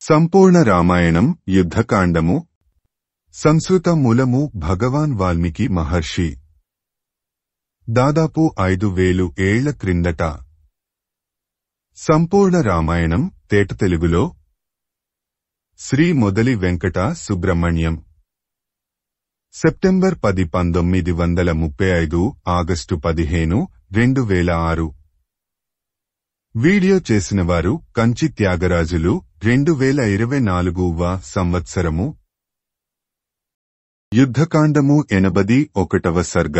సంపూర్ణ రామాయణం యుద్ధకాండము. సంస్కృత మూలము భగవాన్ వాల్మీకి మహర్షి. దాదాపు 5000 ఏళ్ల క్రిందట. సంపూర్ణ రామాయణం తేట తెలుగులో. Shri Modali Venkata Subrahmanyam. September 10, 1935, August 15, 2006. Video చేసినవారు కంచి త్యాగరాజులు. 2024వ సంవత్సరము. యుద్ధకాండము 81వ సర్గ.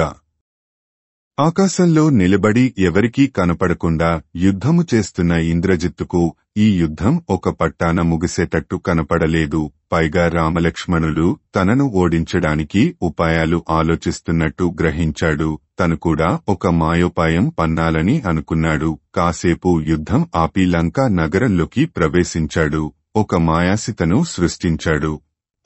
ఆకాశంలో నిలబడి ఎవరికీ కనపడకుండా యుద్ధము చేస్తున్న ఇంద్రజిత్తుకు ఈ యుద్ధం ఒక పట్టాన ముగిసేటట్టు కనపడలేదు. పైగా రామలక్ష్మణులు తనను ఓడించడానికి ఉపాయాలు ఆలోచిస్తున్నట్టు గ్రహించాడు. తను కూడా ఒక మాయోపాయం పన్నాలని అనుకున్నాడు. కాసేపు యుద్ధం ఆపి లంకా నగరంలోకి ప్రవేశించాడు. ఒక మాయాసితను సృష్టించాడు.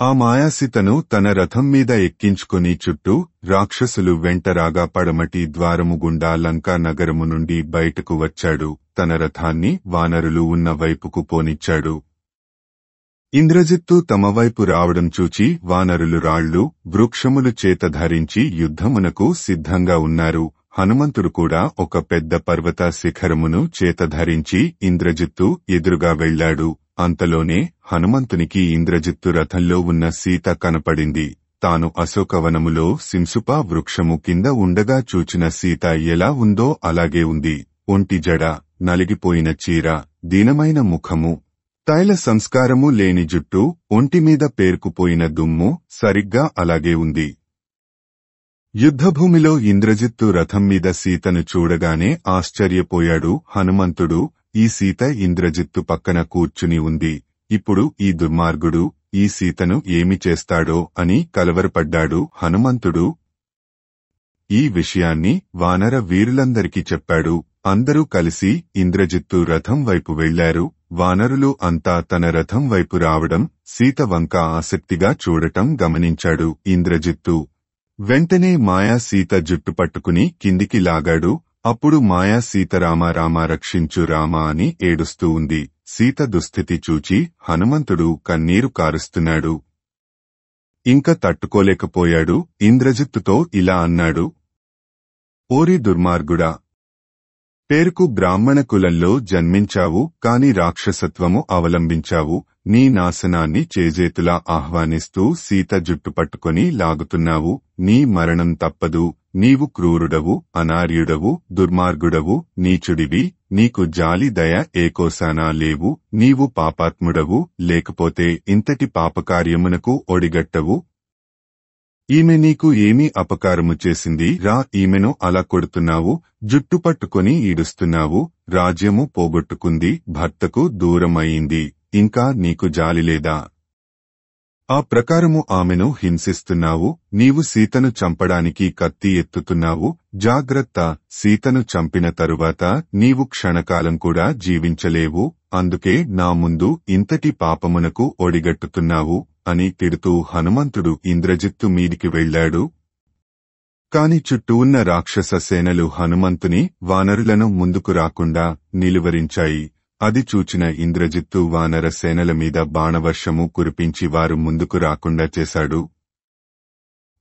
ఆ మాయాసితను తన రథం మీద ఎక్కించుకుని చుట్టూ రాక్షసులు వెంటరాగా పడమటి ద్వారము గుండా లంకా నగరము నుండి బయటకు వచ్చాడు. తన రథాన్ని వానరులు ఉన్న వైపుకు పోనిచ్చాడు. ఇంద్రజిత్తు తమ వైపు రావడం చూచి వానరులు రాళ్లు, వృక్షములు చేత ధరించి యుద్ధమునకు సిద్ధంగా ఉన్నారు. హనుమంతుడు కూడా ఒక పెద్ద పర్వత శిఖరమును చేత ధరించి ఇంద్రజిత్తు ఎదురుగా వెళ్లాడు. అంతలోనే హనుమంతునికి ఇంద్రజిత్తు రథంలో ఉన్న సీత కనపడింది. తాను అశోకవనములో సింసుప వృక్షము కింద ఉండగా చూచిన సీత ఎలా ఉందో అలాగే ఉంది. ఒంటి జడ, నలిగిపోయిన చీర, దీనమైన ముఖము, తైల సంస్కారము లేని జుట్టు, ఒంటిమీద పేరుకుపోయిన దుమ్ము సరిగ్గా అలాగే ఉంది. యుద్ధభూమిలో ఇంద్రజిత్తు రథం మీద సీతను చూడగానే ఆశ్చర్యపోయాడు హనుమంతుడు. ఈ సీత ఇంద్రజిత్తు పక్కన కూర్చుని ఉంది. ఇప్పుడు ఈ దుర్మార్గుడు ఈ సీతను ఏమి చేస్తాడో అని కలవరపడ్డాడు హనుమంతుడు. ఈ విషయాన్ని వానర వీరులందరికీ చెప్పాడు. అందరూ కలిసి ఇంద్రజిత్తు రథం వైపు వెళ్లారు. వానరులు అంతా తన రథం వైపు రావడం, సీత వంక ఆసక్తిగా చూడటం గమనించాడు ఇంద్రజిత్తు. వెంటనే మాయా సీత జుట్టు పట్టుకుని కిందికి లాగాడు. అప్పుడు మాయా సీత రామ రామ రక్షించు రామ అని ఏడుస్తూ ఉంది. సీత దుస్థితి చూచి హనుమంతుడు కన్నీరు కారుస్తున్నాడు. ఇంక తట్టుకోలేకపోయాడు. ఇంద్రజిత్తుతో ఇలా అన్నాడు. ఓరి దుర్మార్గుడా! పేరుకు బ్రాహ్మణ కులంలో జన్మించావు, కాని రాక్షసత్వము అవలంబించావు. నీ నాశనాన్ని చేజేతులా ఆహ్వానిస్తూ సీత జుట్టు పట్టుకొని లాగుతున్నావు. నీ మరణం తప్పదు. నీవు క్రూరుడవు, అనార్యుడవు, దుర్మార్గుడవు, నీచుడివి. నీకు జాలి దయ ఏకోసానా లేవు. నీవు పాపాత్ముడవు, లేకపోతే ఇంతటి పాపకార్యమునకు ఒడిగట్టవు. ఈమె నీకు ఏమీ అపకారము చేసింది రా? ఈమెను అలా కొడుతున్నావు, జుట్టు పట్టుకొని ఈడుస్తున్నావు. రాజ్యము పోగొట్టుకుంది, భర్తకు దూరమయ్యింది. ఇంకా నీకు జాలిలేదా? ఆ ప్రకారము ఆమెను హింసిస్తున్నావు. నీవు సీతను చంపడానికి కత్తి ఎత్తుతున్నావు. జాగ్రత్త! సీతను చంపిన తరువాత నీవు క్షణకాలం కూడా జీవించలేవు. అందుకే నా ముందు ఇంతటి పాపమునకు ఒడిగట్టుతున్నావు అని తిడుతూ హనుమంతుడు ఇంద్రజిత్తు మీదికి వెళ్లాడు. కాని చుట్టూ ఉన్న రాక్షస సేనలు హనుమంతుని, వానరులను ముందుకు రాకుండా నిలువరించాయి. అది చూచిన ఇంద్రజిత్తు వానర సేనల మీద బాణవర్షము కురిపించి వారు ముందుకు రాకుండా చేశాడు.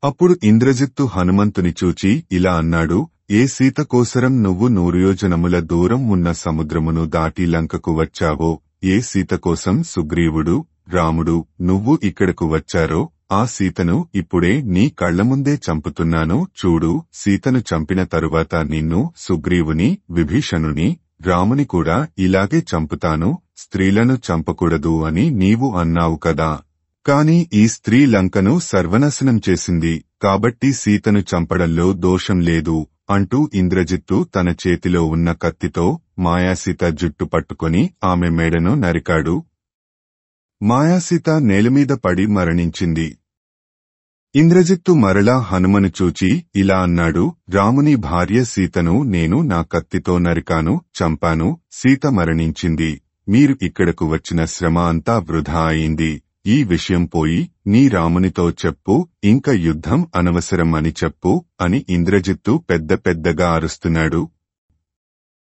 అప్పుడు ఇంద్రజిత్తు హనుమంతుని చూచి ఇలా అన్నాడు. ఏ సీత కోసరం నువ్వు 100 యోజనముల దూరం ఉన్న సముద్రమును దాటి లంకకు వచ్చావో, ఏ సీత కోసం సుగ్రీవుడు, రాముడు నువ్వు ఇక్కడకు వచ్చారో, ఆ సీతను ఇప్పుడే నీ కళ్లముందే చంపుతున్నాను చూడు. సీతను చంపిన తరువాత నిన్ను, సుగ్రీవుని, విభీషణుని, రాముని కూడా ఇలాగే చంపుతాను. స్త్రీలను చంపకూడదు అని నీవు అన్నావు కదా. కాని ఈ స్త్రీ లంకను సర్వనాశనం చేసింది, కాబట్టి సీతను చంపడంలో దోషం లేదు అంటూ ఇంద్రజిత్తు తన చేతిలో ఉన్న కత్తితో మాయాసీత జుట్టు పట్టుకొని ఆమె మెడను నరికాడు. మాయాసీత నేలమీద పడి మరణించింది. ఇంద్రజిత్తు మరలా హనుమను చూచి ఇలా అన్నాడు. రాముని భార్య సీతను నేను నా కత్తితో నరికాను, చంపాను. సీత మరణించింది. మీరు ఇక్కడకు వచ్చిన శ్రమ అంతా వృధా అయింది. ఈ విషయం పోయి నీ రామునితో చెప్పు. ఇంక యుద్ధం అనవసరం అని చెప్పు అని ఇంద్రజిత్తు పెద్ద పెద్దగా అరుస్తున్నాడు.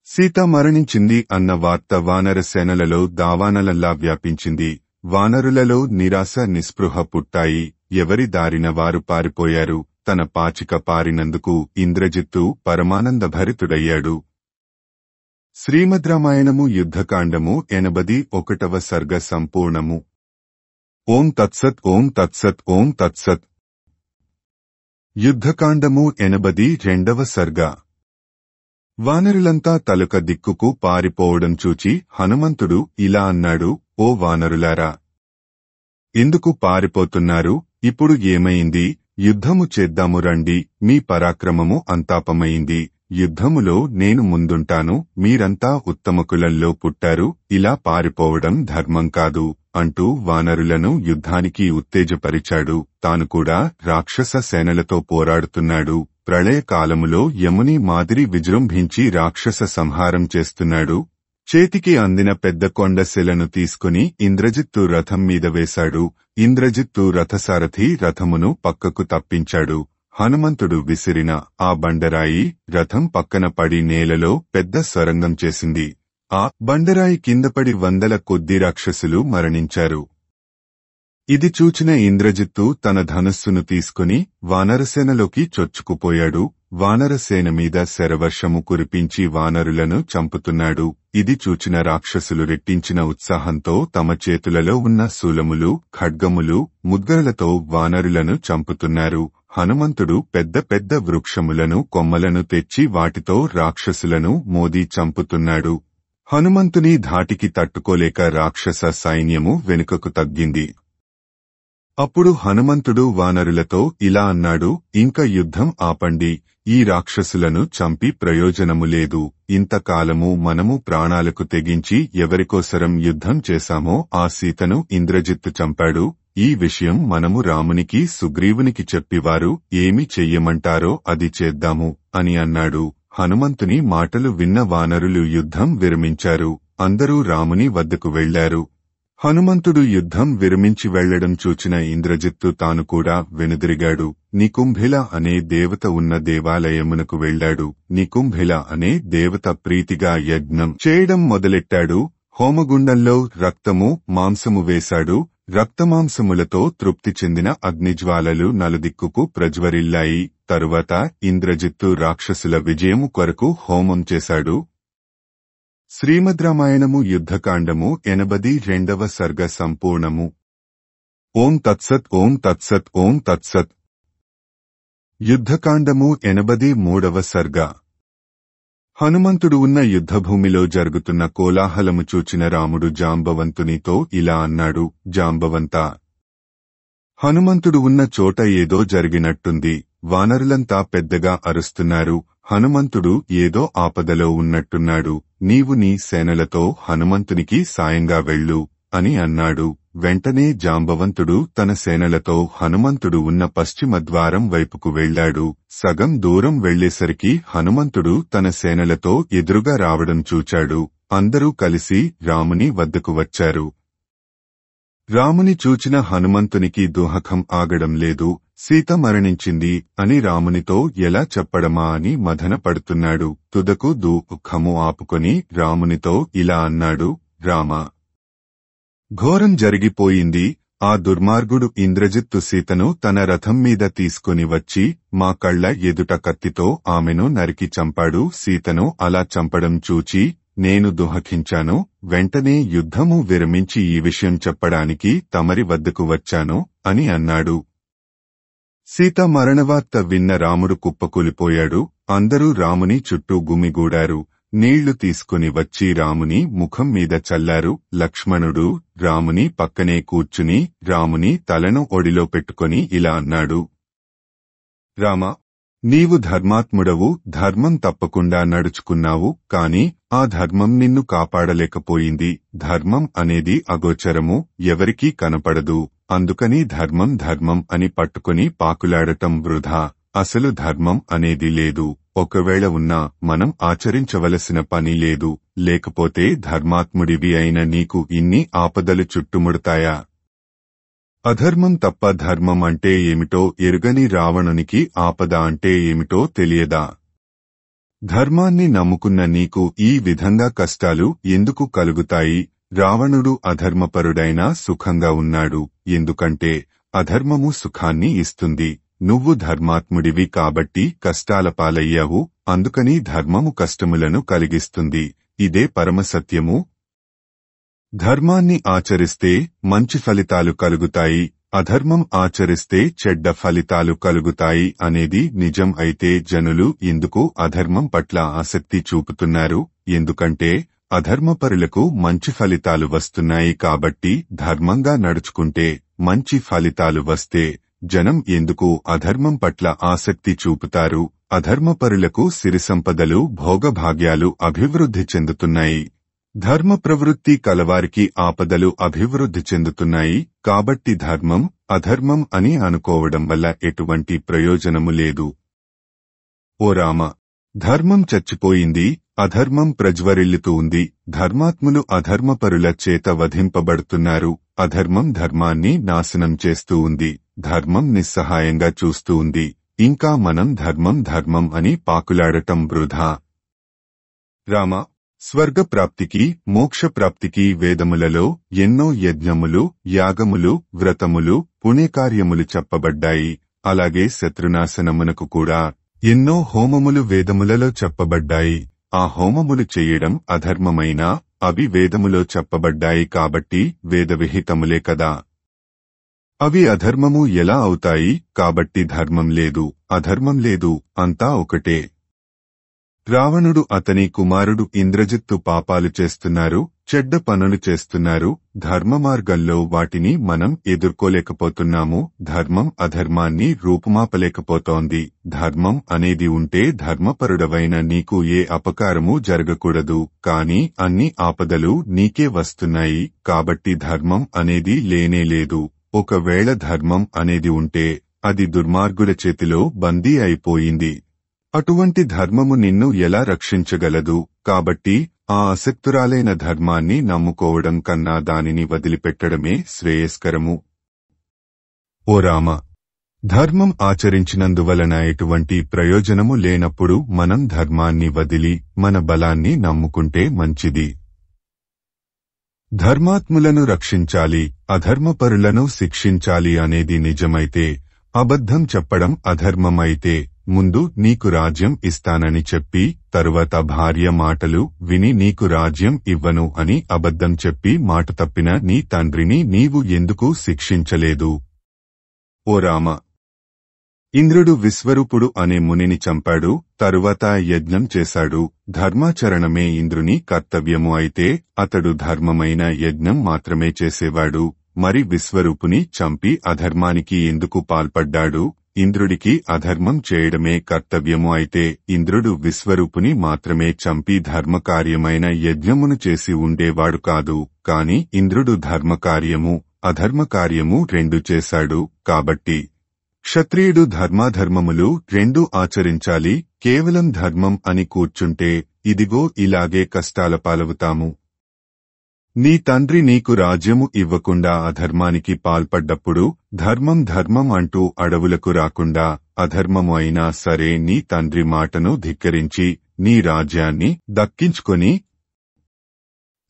సీత మరణించింది అన్న వార్త వానర సేనలలో దావానలల్లా వ్యాపించింది. వానరులలో నిరాశ నిస్పృహ పుట్టాయి. ఎవరి దారిన వారు పారిపోయారు. తన పాచిక పారినందుకు ఇంద్రజిత్తు పరమానందభరితుడయ్యాడు. శ్రీమద్ రామాయణము యుద్ధకాండము 81వ సర్గ సంపూర్ణము. ఓం తత్సత్ ఓం తత్సత్ ఓం తత్సత్. యుద్ధకాండము 82వ సర్గ. వానరులంతా తలొక దిక్కుకు పారిపోవడం చూచి హనుమంతుడు ఇలా అన్నాడు, ఓ వానరులారా! ఎందుకు పారిపోతున్నారు? ఇప్పుడు ఏమైంది? యుద్ధము చేద్దాము రండి. మీ పరాక్రమము అంతాపమైంది. యుద్ధములో నేను ముందుంటాను. మీరంతా ఉత్తమకులంలో పుట్టారు. ఇలా పారిపోవడం ధర్మం కాదు అంటూ వానరులను యుద్ధానికి ఉత్తేజపరిచాడు. తాను కూడా రాక్షస సేనలతో పోరాడుతున్నాడు. ప్రళయకాలములో యముని మాదిరి విజృంభించి రాక్షస సంహారం చేస్తున్నాడు. చేతికి అందిన పెద్ద కొండ శిలను తీసుకుని ఇంద్రజిత్తు రథం మీద వేశాడు. ఇంద్రజిత్తు రథసారథి రథమును పక్కకు తప్పించాడు. హనుమంతుడు విసిరిన ఆ బండరాయి రథం పక్కన పడి నేలలో పెద్ద సొరంగం చేసింది. ఆ బండరాయి కిందపడి వందల కొద్ది రాక్షసులు మరణించారు. ఇది చూచిన ఇంద్రజిత్తు తన ధనుస్సును తీసుకుని వానరసేనలోకి చొచ్చుకుపోయాడు. వానరసేన మీద శరవర్షము కురిపించి వానరులను చంపుతున్నాడు. ఇది చూచిన రాక్షసులు రెట్టించిన ఉత్సాహంతో తమ చేతులలో ఉన్న శూలములు, ఖడ్గములు, ముద్గరలతో వానరులను చంపుతున్నారు. హనుమంతుడు పెద్ద పెద్ద వృక్షములను, కొమ్మలను తెచ్చి వాటితో రాక్షసులను మోదీ చంపుతున్నాడు. హనుమంతుని ధాటికి తట్టుకోలేక రాక్షస సైన్యము వెనుకకు తగ్గింది. అప్పుడు హనుమంతుడు వానరులతో ఇలా అన్నాడు, ఇంక యుద్ధం ఆపండి. ఈ రాక్షసులను చంపి ప్రయోజనము లేదు. ఇంతకాలము మనము ప్రాణాలకు తెగించి ఎవరికోసరం యుద్ధం చేశామో ఆ సీతను ఇంద్రజిత్తు చంపాడు. ఈ విషయం మనము రామునికి, సుగ్రీవునికి చెప్పివారు ఏమి చెయ్యమంటారో అది చేద్దాము అని అన్నాడు. హనుమంతుని మాటలు విన్న వానరులు యుద్ధం విరమించారు. అందరూ రాముని వద్దకు వెళ్లారు. హనుమంతుడు యుద్ధం విరమించి వెళ్లడం చూచిన ఇంద్రజిత్తు తాను కూడా వెనుదిరిగాడు. నికుంభిల అనే దేవత ఉన్న దేవాలయమునకు వెళ్లాడు. నికుంభిల అనే దేవత ప్రీతిగా యజ్ఞం చేయడం మొదలెట్టాడు. హోమగుండంలో రక్తము, మాంసము వేశాడు. రక్తమాంసములతో తృప్తి చెందిన అగ్నిజ్వాలలు నలుదిక్కుకు ప్రజ్వరిల్లాయి. తరువాత ఇంద్రజిత్తు రాక్షసుల విజయము కొరకు హోమం చేశాడు. శ్రీమద్ రామాయణము యుద్ధకాండము 82వ సర్గ సంపూర్ణము. ఓం తత్సత్ ఓం తత్సత్ ఓం తత్సత్. యుద్ధకాండము 83వ సర్గ. హనుమంతుడు ఉన్న యుద్ధభూమిలో జరుగుతున్న కోలాహలము చూచిన రాముడు జాంబవంతునితో ఇలా అన్నాడు, జాంబవంతా! హనుమంతుడు ఉన్న చోట ఏదో జరిగినట్టుంది. వానరులంతా పెద్దగా అరుస్తున్నారు. హనుమంతుడు ఏదో ఆపదలో ఉన్నట్టున్నాడు. నీవు నీ సేనలతో హనుమంతునికి సాయంగా వెళ్ళు అని అన్నాడు. వెంటనే జాంబవంతుడు తన సేనలతో హనుమంతుడు ఉన్న పశ్చిమ ద్వారం వైపుకు వెళ్లాడు. సగం దూరం వెళ్లేసరికి హనుమంతుడు తన సేనలతో ఎదురుగా రావడం చూచాడు. అందరూ కలిసి రాముని వద్దకు వచ్చారు. రాముని చూచిన హనుమంతునికి దుఃఖం ఆగడం లేదు. సీత మరణించింది అని రామునితో ఎలా చెప్పడమా అని మదన పడుతున్నాడు. తుదకు దుఃఖము ఆపుకొని రామునితో ఇలా అన్నాడు, రామా! ఘోరం జరిగిపోయింది. ఆ దుర్మార్గుడు ఇంద్రజిత్తు సీతను తన రథం మీద తీసుకుని వచ్చి మా కళ్ల ఎదుట కత్తితో ఆమెను నరికి చంపాడు. సీతను అలా చంపడం చూచి నేను దుఃఖించాను. వెంటనే యుద్ధము విరమించి ఈ విషయం చెప్పడానికి తమరి వద్దకు వచ్చాను అని అన్నాడు. సీత మరణవార్త విన్న రాముడు కుప్పకూలిపోయాడు. అందరూ రాముని చుట్టూ గుమిగూడారు. నీళ్లు తీసుకుని వచ్చి రాముని ముఖం మీద చల్లారు. లక్ష్మణుడు రాముని పక్కనే కూర్చుని రాముని తలను ఒడిలో పెట్టుకొని ఇలా అన్నాడు, రామా! నీవు ధర్మాత్ముడవు. ధర్మం తప్పకుండా నడుచుకున్నావు. కాని ఆ ధర్మం నిన్ను కాపాడలేకపోయింది. ధర్మం అనేది అగోచరము, ఎవరికీ కనపడదు. అందుకని ధర్మం ధర్మం అని పట్టుకుని పాకులాడటం వృధా. అసలు ధర్మం అనేది లేదు. ఒకవేళ ఉన్నా మనం ఆచరించవలసిన పని లేదు. లేకపోతే ధర్మాత్ముడివి అయిన నీకు ఇన్ని ఆపదలు చుట్టుముడతాయా? అధర్మం తప్ప ధర్మం అంటే ఏమిటో ఎరుగని రావణునికి ఆపద అంటే ఏమిటో తెలియదా? ధర్మాన్ని నమ్ముకున్న నీకు ఈ విధంగా కష్టాలు ఎందుకు కలుగుతాయి? రావణుడు అధర్మపరుడైనా సుఖంగా ఉన్నాడు, ఎందుకంటే అధర్మము సుఖాన్ని ఇస్తుంది. నువ్వు ధర్మాత్ముడివి కాబట్టి కష్టాల పాలయ్యావు, అందుకని ధర్మము కష్టములను కలిగిస్తుంది. ఇదే పరమసత్యము. ధర్మాన్ని ఆచరిస్తే మంచి ఫలితాలు కలుగుతాయి, అధర్మం ఆచరిస్తే చెడ్డ ఫలితాలు కలుగుతాయి అనేది నిజం. అయితే జనులు ఎందుకు అధర్మం పట్ల ఆసక్తి చూపుతున్నారు? ఎందుకంటే అధర్మపరులకు మంచి ఫలితాలు వస్తున్నాయి కాబట్టి. ధర్మంగా నడుచుకుంటే మంచి ఫలితాలు వస్తే జనం ఎందుకు అధర్మం పట్ల ఆసక్తి చూపుతారు? అధర్మపరులకు సిరిసంపదలు, భోగభాగ్యాలు అభివృద్ధి చెందుతున్నాయి. ధర్మ ప్రవృత్తి కలవారికి ఆపదలు అభివృద్ధి చెందుతున్నాయి. కాబట్టి ధర్మం అధర్మం అని అనుకోవడం వల్ల ఎటువంటి ప్రయోజనము లేదు. ఓ రామ, ధర్మం చచ్చిపోయింది, అధర్మం ప్రజ్వరిల్లుతూ ఉంది. ధర్మాత్ములు అధర్మపరుల చేత వధింపబడుతున్నారు. అధర్మం ధర్మాన్ని నాశనం చేస్తూ ఉంది. ధర్మం నిస్సహాయంగా చూస్తూ ఉంది. ఇంకా మనం ధర్మం ధర్మం అని పాకులాడటం వృధా. రామ, స్వర్గప్రాప్తికి, మోక్షప్రాప్తికి వేదములలో ఎన్నో యజ్ఞములు, యాగములు, వ్రతములు, పుణ్యకార్యములు చెప్పబడ్డాయి. అలాగే శత్రునాశనమునకు కూడా ఎన్నో హోమములు వేదములలో చెప్పబడ్డాయి. ఆ హోమములు చెయ్యడం అధర్మమైనా అవి వేదములో చెప్పబడ్డాయి కాబట్టి వేదవిహితములే కదా. అవి అధర్మము ఎలా అవుతాయి? కాబట్టి ధర్మం లేదు, అధర్మం లేదు, అంతా ఒకటే. రావణుడు, అతని కుమారుడు ఇంద్రజిత్తు పాపాలు చేస్తున్నారు, చెడ్డ పనులు చేస్తున్నారు. ధర్మ మార్గంలో వాటిని మనం ఎదుర్కోలేకపోతున్నాము. ధర్మం అధర్మాన్ని రూపుమాపలేకపోతోంది. ధర్మం అనేది ఉంటే ధర్మపరుడవైన నీకు ఏ అపకారమూ జరగకూడదు. కాని అన్ని ఆపదలు నీకే వస్తున్నాయి. కాబట్టి ధర్మం అనేది లేనేలేదు. ఒకవేళ ధర్మం అనేది ఉంటే అది దుర్మార్గుల చేతిలో బందీ అయిపోయింది. అటువంటి ధర్మము నిన్ను ఎలా రక్షించగలదు? కాబట్టి ఆ అసక్తురాలైన ధర్మాన్ని నమ్ముకోవడం కన్నా దానిని వదిలిపెట్టడమే శ్రేయస్కరము. ఓ రామ, ధర్మం ఆచరించినందువలన ఎటువంటి ప్రయోజనము లేనప్పుడు మనం ధర్మాన్ని వదిలి మన బలాన్ని నమ్ముకుంటే మంచిది. ధర్మాత్ములను రక్షించాలి, అధర్మపరులను శిక్షించాలి అనేది నిజమైతే, అబద్ధం చెప్పడం అధర్మమైతే ముందు నీకు రాజ్యం ఇస్తానని చెప్పి తరువాత భార్య మాటలు విని నీకు రాజ్యం ఇవ్వను అని అబద్ధం చెప్పి మాట తప్పిన నీ తండ్రిని నీవు ఎందుకు శిక్షించలేదు? ఓ రామ, ఇంద్రుడు విశ్వరూపుడు అనే మునిని చంపాడు, తరువాత యజ్ఞం చేశాడు. ధర్మాచరణమే ఇంద్రుని కర్తవ్యము అయితే అతడు ధర్మమైన యజ్ఞం మాత్రమే చేసేవాడు. మరి విశ్వరూపుని చంపి అధర్మానికి ఎందుకు పాల్పడ్డాడు? ఇంద్రుడికి అధర్మం చేయడమే కర్తవ్యము అయితే ఇంద్రుడు విశ్వరూపుని మాత్రమే చంపి ధర్మకార్యమైన యజ్ఞమును చేసి ఉండేవాడు కాదు. కాని ఇంద్రుడు ధర్మకార్యము, అధర్మకార్యము రెండు చేశాడు. కాబట్టి క్షత్రియుడు ధర్మాధర్మములు రెండూ ఆచరించాలి. కేవలం ధర్మం అని కూర్చుంటే ఇదిగో ఇలాగే కష్టాల పాలవుతాము. నీ తండ్రి నీకు రాజ్యము ఇవ్వకుండా అధర్మానికి పాల్పడ్డప్పుడు ధర్మం ధర్మం అంటూ అడవులకు రాకుండా అధర్మము అయినా సరే నీ తండ్రి మాటను ధిక్కరించి నీ రాజ్యాన్ని దక్కించుకొని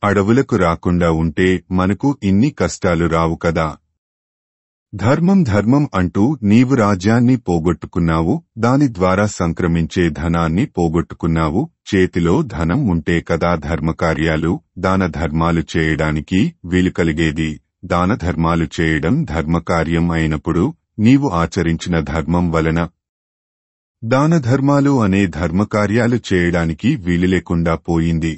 అడవులకు రాకుండా ఉంటే మనకు ఇన్ని కష్టాలు రావు కదా. ధర్మం ధర్మం అంటూ నీవు రాజ్యాన్ని పోగొట్టుకున్నావు. దాని ద్వారా సంక్రమించే ధనాన్ని పోగొట్టుకున్నావు. చేతిలో ధనం ఉంటే కదా ధర్మకార్యాలు, దాన ధర్మాలు చేయడానికి వీలు కలిగేది. దాన ధర్మాలు చేయడం ధర్మకార్యం అయినప్పుడు నీవు ఆచరించిన ధర్మం వలన దాన ధర్మాలు అనే ధర్మకార్యాలు చేయడానికి వీలు లేకుండా పోయింది.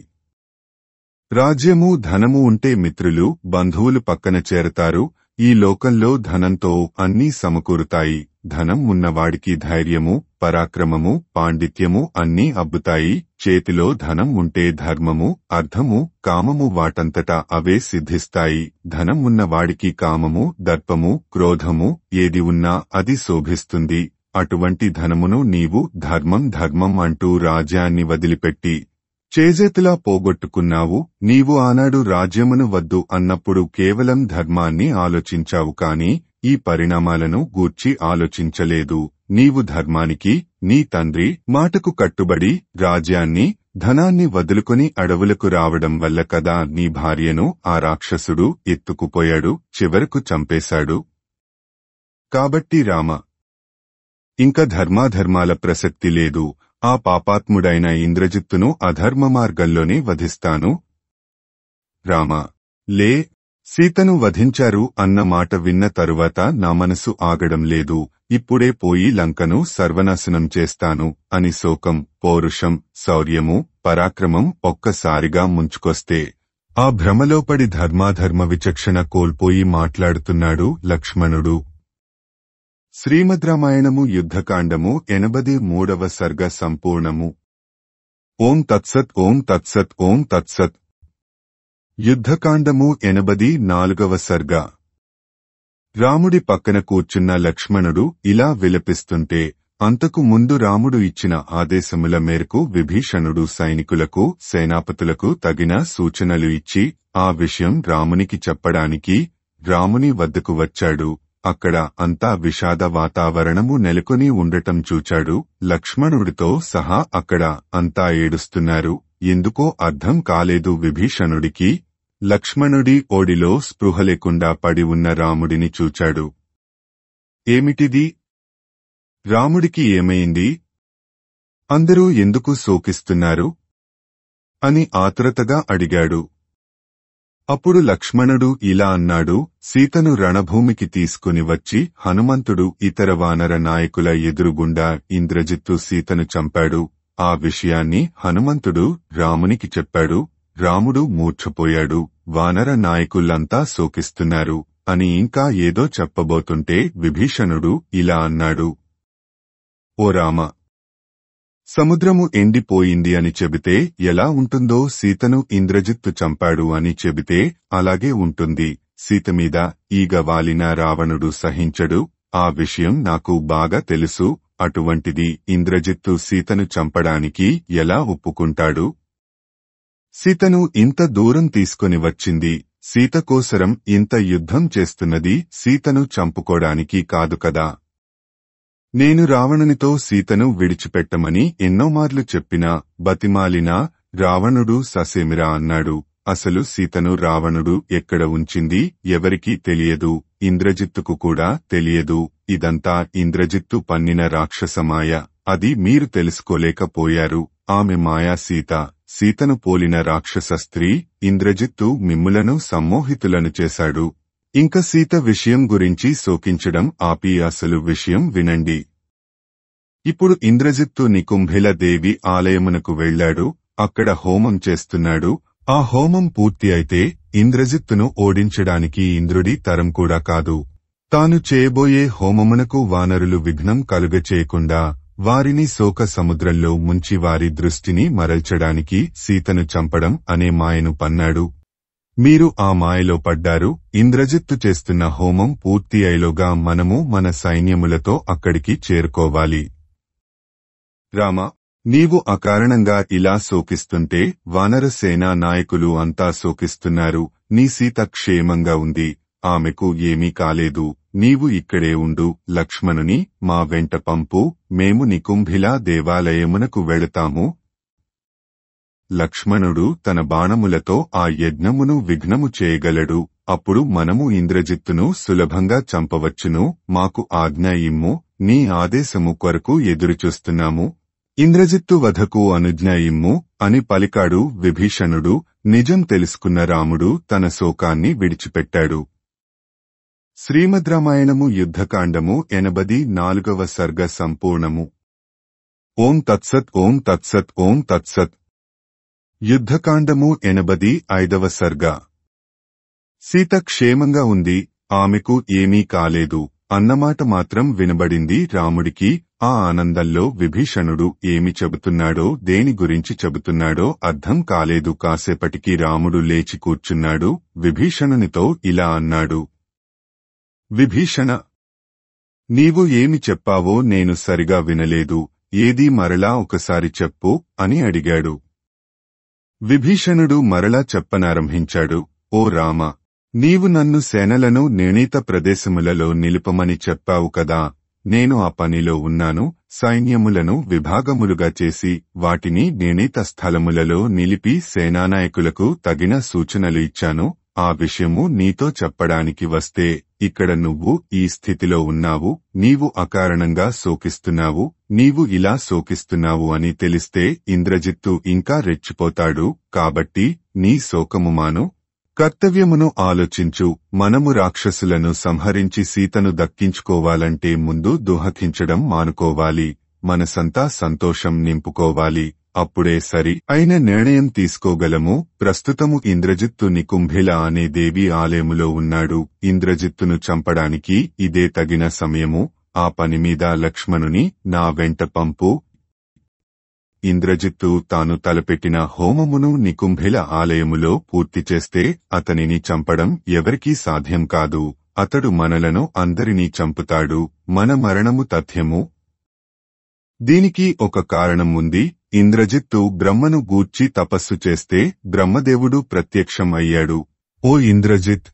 రాజ్యము ధనము ఉంటే మిత్రులు బంధువులు పక్కన చేరతారు. ఈ లోకంలో ధనంతో అన్నీ సమకూరుతాయి. ధనం ఉన్నవాడికి ధైర్యము, పరాక్రమము, పాండిత్యము అన్నీ అబ్బుతాయి. చేతిలో ధనం ఉంటే ధర్మము, అర్థము, కామము వాటంతటా అవే సిద్ధిస్తాయి. ధనం ఉన్నవాడికి కామము, దర్పము, క్రోధము ఏది ఉన్నా అది శోభిస్తుంది. అటువంటి ధనమును నీవు ధర్మం ధర్మం అంటూ రాజ్యాన్ని వదిలిపెట్టి చేజేతులా పోగొట్టుకున్నావు. నీవు ఆనాడు రాజ్యమును వద్దు అన్నప్పుడు కేవలం ధర్మాన్ని ఆలోచించావు కాని ఈ పరిణామాలను గూర్చి ఆలోచించలేదు. నీవు ధర్మానికి, నీ తండ్రి మాటకు కట్టుబడి రాజ్యాన్ని, ధనాన్ని వదులుకొని అడవులకు రావడం వల్ల కదా నీ భార్యను ఆ రాక్షసుడు ఎత్తుకుపోయాడు, చివరకు చంపేశాడు. కాబట్టి రామ, ఇంక ధర్మాధర్మాల ప్రసక్తి లేదు. ఆ పాపాత్ముడైన ఇంద్రజిత్తును అధర్మ మార్గంలోనే వధిస్తాను. రామ, లే, సీతను వధించారు అన్న మాట విన్న తరువాత నా మనసు ఆగడం లేదు. ఇప్పుడే పోయి లంకను సర్వనాశనం చేస్తాను అని శోకం, పౌరుషం, శౌర్యము, పరాక్రమం ఒక్కసారిగా ముంచుకొస్తే ఆ భ్రమలోపడి ధర్మాధర్మ విచక్షణ కోల్పోయి మాట్లాడుతున్నాడు లక్ష్మణుడు. శ్రీమద్ రామాయణము యుద్ధకాండము 83వ సర్గ సంపూర్ణము. ఓం తత్సత్, ఓం తత్సత్, ఓం తత్సత్. యుద్ధకాండము 84వ సర్గ. రాముడి పక్కన కూర్చున్న లక్ష్మణుడు ఇలా విలపిస్తుంటే అంతకు ముందు రాముడు ఇచ్చిన ఆదేశముల మేరకు విభీషణుడు సైనికులకు, సేనాపతులకు తగిన సూచనలు ఇచ్చి ఆ విషయం రామునికి చెప్పడానికి రాముని వద్దకు వచ్చాడు. అక్కడ అంతా విషాద వాతావరణము నెలకొని ఉండటం చూచాడు. లక్ష్మణుడితో సహా అక్కడ అంతా ఏడుస్తున్నారు. ఎందుకో అర్థం కాలేదు విభీషణుడికి. లక్ష్మణుడి ఓడిలో స్పృహ లేకుండా పడి ఉన్న రాముడిని చూచాడు. ఏమిటిది? రాముడికి ఏమైంది? అందరూ ఎందుకు శోకిస్తున్నారు అని ఆతురతగా అడిగాడు. అప్పుడు లక్ష్మణుడు ఇలా అన్నాడు, సీతను రణభూమికి తీసుకుని వచ్చి హనుమంతుడు ఇతర వానర నాయకుల ఎదురుగుండా ఇంద్రజిత్తు సీతను చంపాడు. ఆ విషయాన్ని హనుమంతుడు రామునికి చెప్పాడు. రాముడు మూర్ఛపోయాడు. వానర నాయకులంతా శోకిస్తున్నారు అని ఇంకా ఏదో చెప్పబోతుంటే విభీషణుడు ఇలా అన్నాడు, ఓ రామ, సముద్రము ఎండిపోయింది అని చెబితే ఎలా ఉంటుందో సీతను ఇంద్రజిత్తు చంపాడు అని చెబితే అలాగే ఉంటుంది. సీతమీద ఈగ వాలిన రావణుడు సహించడు. ఆ విషయం నాకు బాగా తెలుసు. అటువంటిది ఇంద్రజిత్తు సీతను చంపడానికి ఎలా ఒప్పుకుంటాడు? సీతను ఇంత దూరం తీసుకొని వచ్చింది, సీత కోసరం ఇంత యుద్ధం చేస్తున్నది సీతను చంపుకోడానికి కాదు కదా. నేను రావణునితో సీతను విడిచిపెట్టమని ఎన్నోమార్లు చెప్పినా, బతిమాలినా రావణుడు ససేమిరా అన్నాడు. అసలు సీతను రావణుడు ఎక్కడ ఉంచింది ఎవరికీ తెలియదు, ఇంద్రజిత్తుకు కూడా తెలియదు. ఇదంతా ఇంద్రజిత్తు పన్నిన రాక్షసమాయ. అది మీరు తెలుసుకోలేకపోయారు. ఆమె మాయా సీత, సీతను పోలిన రాక్షస స్త్రీ. ఇంద్రజిత్తు మిమ్ములను సమ్మోహితులను చేశాడు. ఇంక సీత విషయం గురించి శోకించడం ఆపి అసలు విషయం వినండి. ఇప్పుడు ఇంద్రజిత్తు నికుంభిల దేవి ఆలయమునకు వెళ్లాడు. అక్కడ హోమం చేస్తున్నాడు. ఆ హోమం పూర్తి అయితే ఇంద్రజిత్తును ఓడించడానికి ఇంద్రుడి తరం కూడా కాదు. తాను చేయబోయే హోమమునకు వానరులు విఘ్నం కలుగచేయకుండా వారిని శోక సముద్రంలో ముంచి వారి దృష్టిని మరల్చడానికి సీతను చంపడం అనే మాయను పన్నాడు. మీరు ఆ మాయలో పడ్డారు. ఇంద్రజిత్తు చేస్తున్న హోమం పూర్తి అయ్యేలోగా మనము మన సైన్యములతో అక్కడికి చేరుకోవాలి. రామ, నీవు అకారణంగా ఇలా శోకిస్తుంటే వానర సేనా నాయకులు అంతా శోకిస్తున్నారు. నీ సీత క్షేమంగా ఉంది. ఆమెకు ఏమీ కాలేదు. నీవు ఇక్కడే ఉండు. లక్ష్మణుని మా వెంట పంపు. మేము నికుంభిలా దేవాలయమునకు వెళతాము. లక్ష్మణుడు తన బాణములతో ఆ యజ్ఞమును విఘ్నము చేయగలడు. అప్పుడు మనము ఇంద్రజిత్తును సులభంగా చంపవచ్చును. మాకు ఆజ్ఞ ఇమ్ము. నీ ఆదేశము కొరకు ఎదురుచూస్తున్నాము. ఇంద్రజిత్తు వధకు అనుజ్ఞ ఇమ్ము అని పలికాడు విభీషణుడు. నిజం తెలుసుకున్న రాముడు తన శోకాన్ని విడిచిపెట్టాడు. శ్రీమద్ రామాయణము యుద్ధకాండము 84వ సర్గ సంపూర్ణము. ఓం తత్సత్, ఓం తత్సత్, ఓం తత్సత్. యుద్ధకాండము 85వ సర్గ. సీత క్షేమంగా ఉంది. ఆమెకు ఏమీ కాలేదు అన్నమాట మాత్రం వినబడింది రాముడికి. ఆ ఆనందంలో విభీషణుడు ఏమి చెబుతున్నాడో, దేని గురించి చెబుతున్నాడో అర్థం కాలేదు. కాసేపటికి రాముడు లేచి కూర్చున్నాడు. విభీషణునితో ఇలా అన్నాడు, విభీషణ, నీవు ఏమి చెప్పావో నేను సరిగా వినలేదు. ఏదీ మరలా ఒకసారి చెప్పు అని అడిగాడు. విభీషణుడు మరలా చెప్పనారంభించాడు. ఓ రామ, నీవు నన్ను సేనలను నిర్ణీత ప్రదేశములలో నిలుపమని చెప్పావు కదా. నేను ఆ పనిలో ఉన్నాను. సైన్యములను విభాగములుగా చేసి వాటిని నిర్ణీత స్థలములలో నిలిపి సేనానాయకులకు తగిన సూచనలు ఇచ్చాను. ఆ విషయము నీతో చెప్పడానికి వస్తే ఇక్కడ నువ్వు ఈ స్థితిలో ఉన్నావు. నీవు అకారణంగా శోకిస్తున్నావు. నీవు ఇలా శోకిస్తున్నావు అని తెలిస్తే ఇంద్రజిత్తు ఇంకా రెచ్చిపోతాడు. కాబట్టి నీ శోకము మాను. కర్తవ్యమును ఆలోచించు. మనము రాక్షసులను సంహరించి సీతను దక్కించుకోవాలంటే ముందు దుఃఖించడం మానుకోవాలి. మనసంతా సంతోషం నింపుకోవాలి. అప్పుడే సరి అయిన నిర్ణయం తీసుకోగలము. ప్రస్తుతము ఇంద్రజిత్తు నికుంభిల అనే దేవి ఆలయములో ఉన్నాడు. ఇంద్రజిత్తును చంపడానికి ఇదే తగిన సమయము. ఆ పనిమీద లక్ష్మణుని నా వెంట పంపు. ఇంద్రజిత్తు తాను తలపెట్టిన హోమమును నికుంభిల ఆలయములో పూర్తి చేస్తే అతనిని చంపడం ఎవరికీ సాధ్యం కాదు. అతడు మనలను అందరినీ చంపుతాడు. మన మరణము తథ్యము. దీనికి ఒక కారణం ఉంది. ఇంద్రజిత్తు బ్రహ్మను గూర్చి తపస్సు చేస్తే బ్రహ్మదేవుడు ప్రత్యక్షం అయ్యాడు. ఓ ఇంద్రజిత్,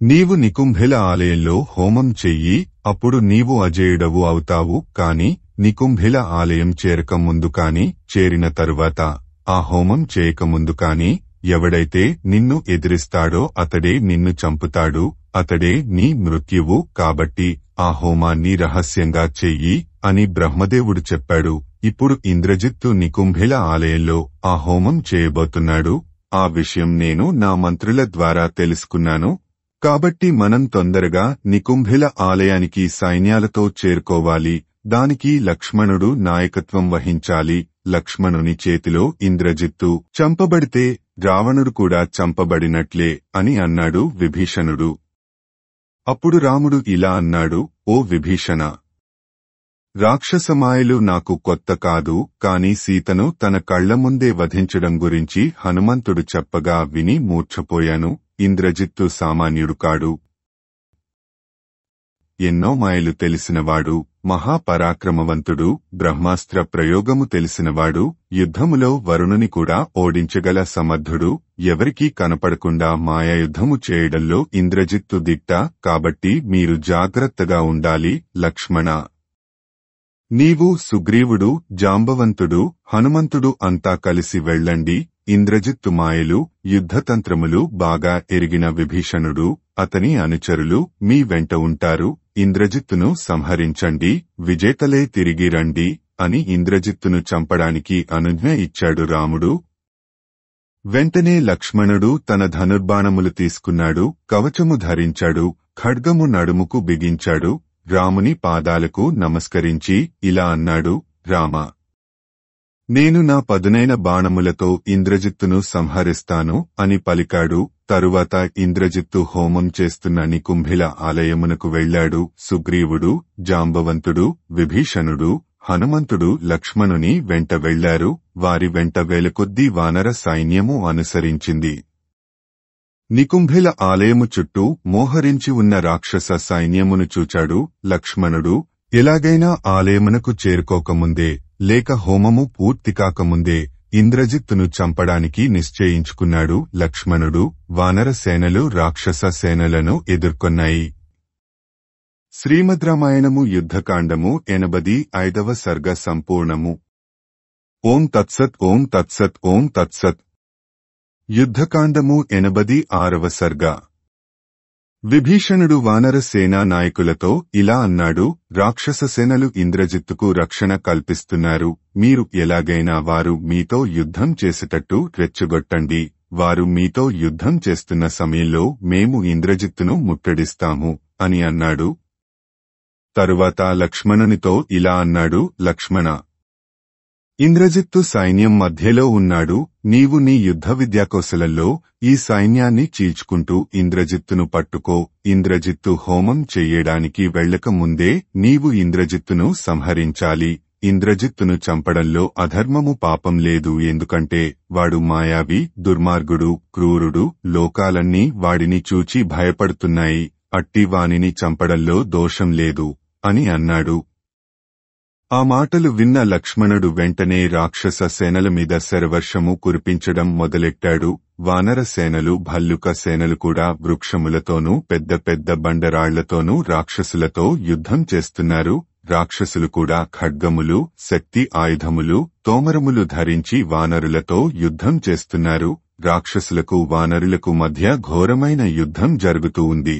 నీవు నికుంభిల ఆలయంలో హోమం చెయ్యి. అప్పుడు నీవు అజేయుడవు అవుతావు. కాని నికుంభిల ఆలయం చేరకముందు కాని చేరిన తరువాత ఆ హోమం చేయకముందు కాని ఎవడైతే నిన్ను ఎదిరిస్తాడో అతడే నిన్ను చంపుతాడు. అతడే నీ మృత్యువు. కాబట్టి ఆ హోమాన్ని రహస్యంగా చెయ్యి అని బ్రహ్మదేవుడు చెప్పాడు. ఇప్పుడు ఇంద్రజిత్తు నికుంభిల ఆలయంలో ఆ హోమం చేయబోతున్నాడు. ఆ విషయం నేను నా మంత్రుల ద్వారా తెలుసుకున్నాను. కాబట్టి మనం తొందరగా నికుంభిల ఆలయానికి సైన్యాలతో చేరుకోవాలి. దానికి లక్ష్మణుడు నాయకత్వం వహించాలి. లక్ష్మణుని చేతిలో ఇంద్రజిత్తు చంపబడితే రావణుడు కూడా చంపబడినట్లే అని అన్నాడు విభీషణుడు. అప్పుడు రాముడు ఇలా అన్నాడు, ఓ విభీషణ, రాక్షసమాయలు నాకు కొత్త కాదు. కాని సీతను తన కళ్ల ముందే వధించడం గురించి హనుమంతుడు చెప్పగా విని మూర్ఛపోయాను. ఇంద్రజిత్తు సామాన్యుడు కాడు. ఎన్నో మాయలు తెలిసినవాడు, మహాపరాక్రమవంతుడు, బ్రహ్మాస్త్ర ప్రయోగము తెలిసినవాడు, యుద్ధములో వరుణుని కూడా ఓడించగల సమర్థుడు. ఎవరికీ కనపడకుండా మాయాయుద్ధము చేయడంలో ఇంద్రజిత్తు దిట్ట. కాబట్టి మీరు జాగ్రత్తగా ఉండాలి. లక్ష్మణ, నీవు, సుగ్రీవుడు, జాంబవంతుడు, హనుమంతుడు అంతా కలిసి వెళ్ళండి. ఇంద్రజిత్తు మాయలు, యుద్ధతంత్రములు బాగా ఎరిగిన విభీషణుడు, అతని అనుచరులు మీ వెంట ఉంటారు. ఇంద్రజిత్తును సంహరించండి. విజేతలే తిరిగి రండి అని ఇంద్రజిత్తును చంపడానికి అనుజ్ఞ ఇచ్చాడు రాముడు. వెంటనే లక్ష్మణుడు తన ధనుర్బాణములు తీసుకున్నాడు. కవచము ధరించాడు. ఖడ్గము నడుముకు బిగించాడు. రాముని పాదాలకు నమస్కరించి ఇలా అన్నాడు, రామ, నేను నా పదునైన బాణములతో ఇంద్రజిత్తును సంహరిస్తాను అని పలికాడు. తరువాత ఇంద్రజిత్తు హోమం చేస్తున్న నికుంభిల ఆలయమునకు వెళ్లాడు. సుగ్రీవుడు, జాంబవంతుడు, విభీషణుడు, హనుమంతుడు లక్ష్మణుని వెంట వెళ్లారు. వారి వెంట వేలకొద్దీ వానర సైన్యము అనుసరించింది. నికుంభిల ఆలయము చుట్టూ మోహరించి ఉన్న రాక్షస సైన్యమును చూచాడు లక్ష్మణుడు. ఎలాగైనా ఆలయమునకు చేరుకోకముందే లేక హోమము పూర్తికాకముందే ఇంద్రజిత్తును చంపడానికి నిశ్చయించుకున్నాడు లక్ష్మణుడు. వానర సేనలు రాక్షస సేనలను ఎదుర్కొన్నాయి. శ్రీమద్ రామాయణము యుద్ధకాండము 85వ సర్గ సంపూర్ణము. ఓం తత్సత్. ఓం తత్సత్. ఓం తత్సత్. యుద్ధకాండము 86వ సర్గ. విభీషణుడు వానర సేనా నాయకులతో ఇలా అన్నాడు, రాక్షస సేనలు ఇంద్రజిత్తుకు రక్షణ కల్పిస్తున్నారు. మీరు ఎలాగైనా వారు మీతో యుద్ధం చేసేటట్టు రెచ్చగొట్టండి. వారు మీతో యుద్ధం చేస్తున్న సమయంలో మేము ఇంద్రజిత్తును ముట్టడిస్తాము అని అన్నాడు. తరువాత లక్ష్మణునితో ఇలా అన్నాడు, లక్ష్మణ, ఇంద్రజిత్తు సైన్యం మధ్యలో ఉన్నాడు. నీవు నీ యుద్ధ విద్యాకౌశలంలో ఈ సైన్యాన్ని చీల్చుకుంటూ ఇంద్రజిత్తును పట్టుకో. ఇంద్రజిత్తు హోమం చెయ్యడానికి వెళ్లక ముందే నీవు ఇంద్రజిత్తును సంహరించాలి. ఇంద్రజిత్తును చంపడంలో అధర్మము పాపం లేదు. ఎందుకంటే వాడు మాయావి, దుర్మార్గుడు, క్రూరుడు. లోకాలన్నీ వాడిని చూచి భయపడుతున్నాయి. అట్టి వానిని చంపడంలో దోషం లేదు అని అన్నాడు. ఆ మాటలు విన్న లక్ష్మణుడు వెంటనే రాక్షస సేనల మీద శరవర్షము కురిపించడం మొదలెట్టాడు. వానర సేనలు భల్లుక సేనలు కూడా వృక్షములతోనూ పెద్ద పెద్ద బండరాళ్లతోనూ రాక్షసులతో యుద్ధం చేస్తున్నారు. రాక్షసులు కూడా ఖడ్గములు, శక్తి ఆయుధములు, తోమరములు ధరించి వానరులతో యుద్ధం చేస్తున్నారు. రాక్షసులకు వానరులకు మధ్య ఘోరమైన యుద్ధం జరుగుతూ ఉంది.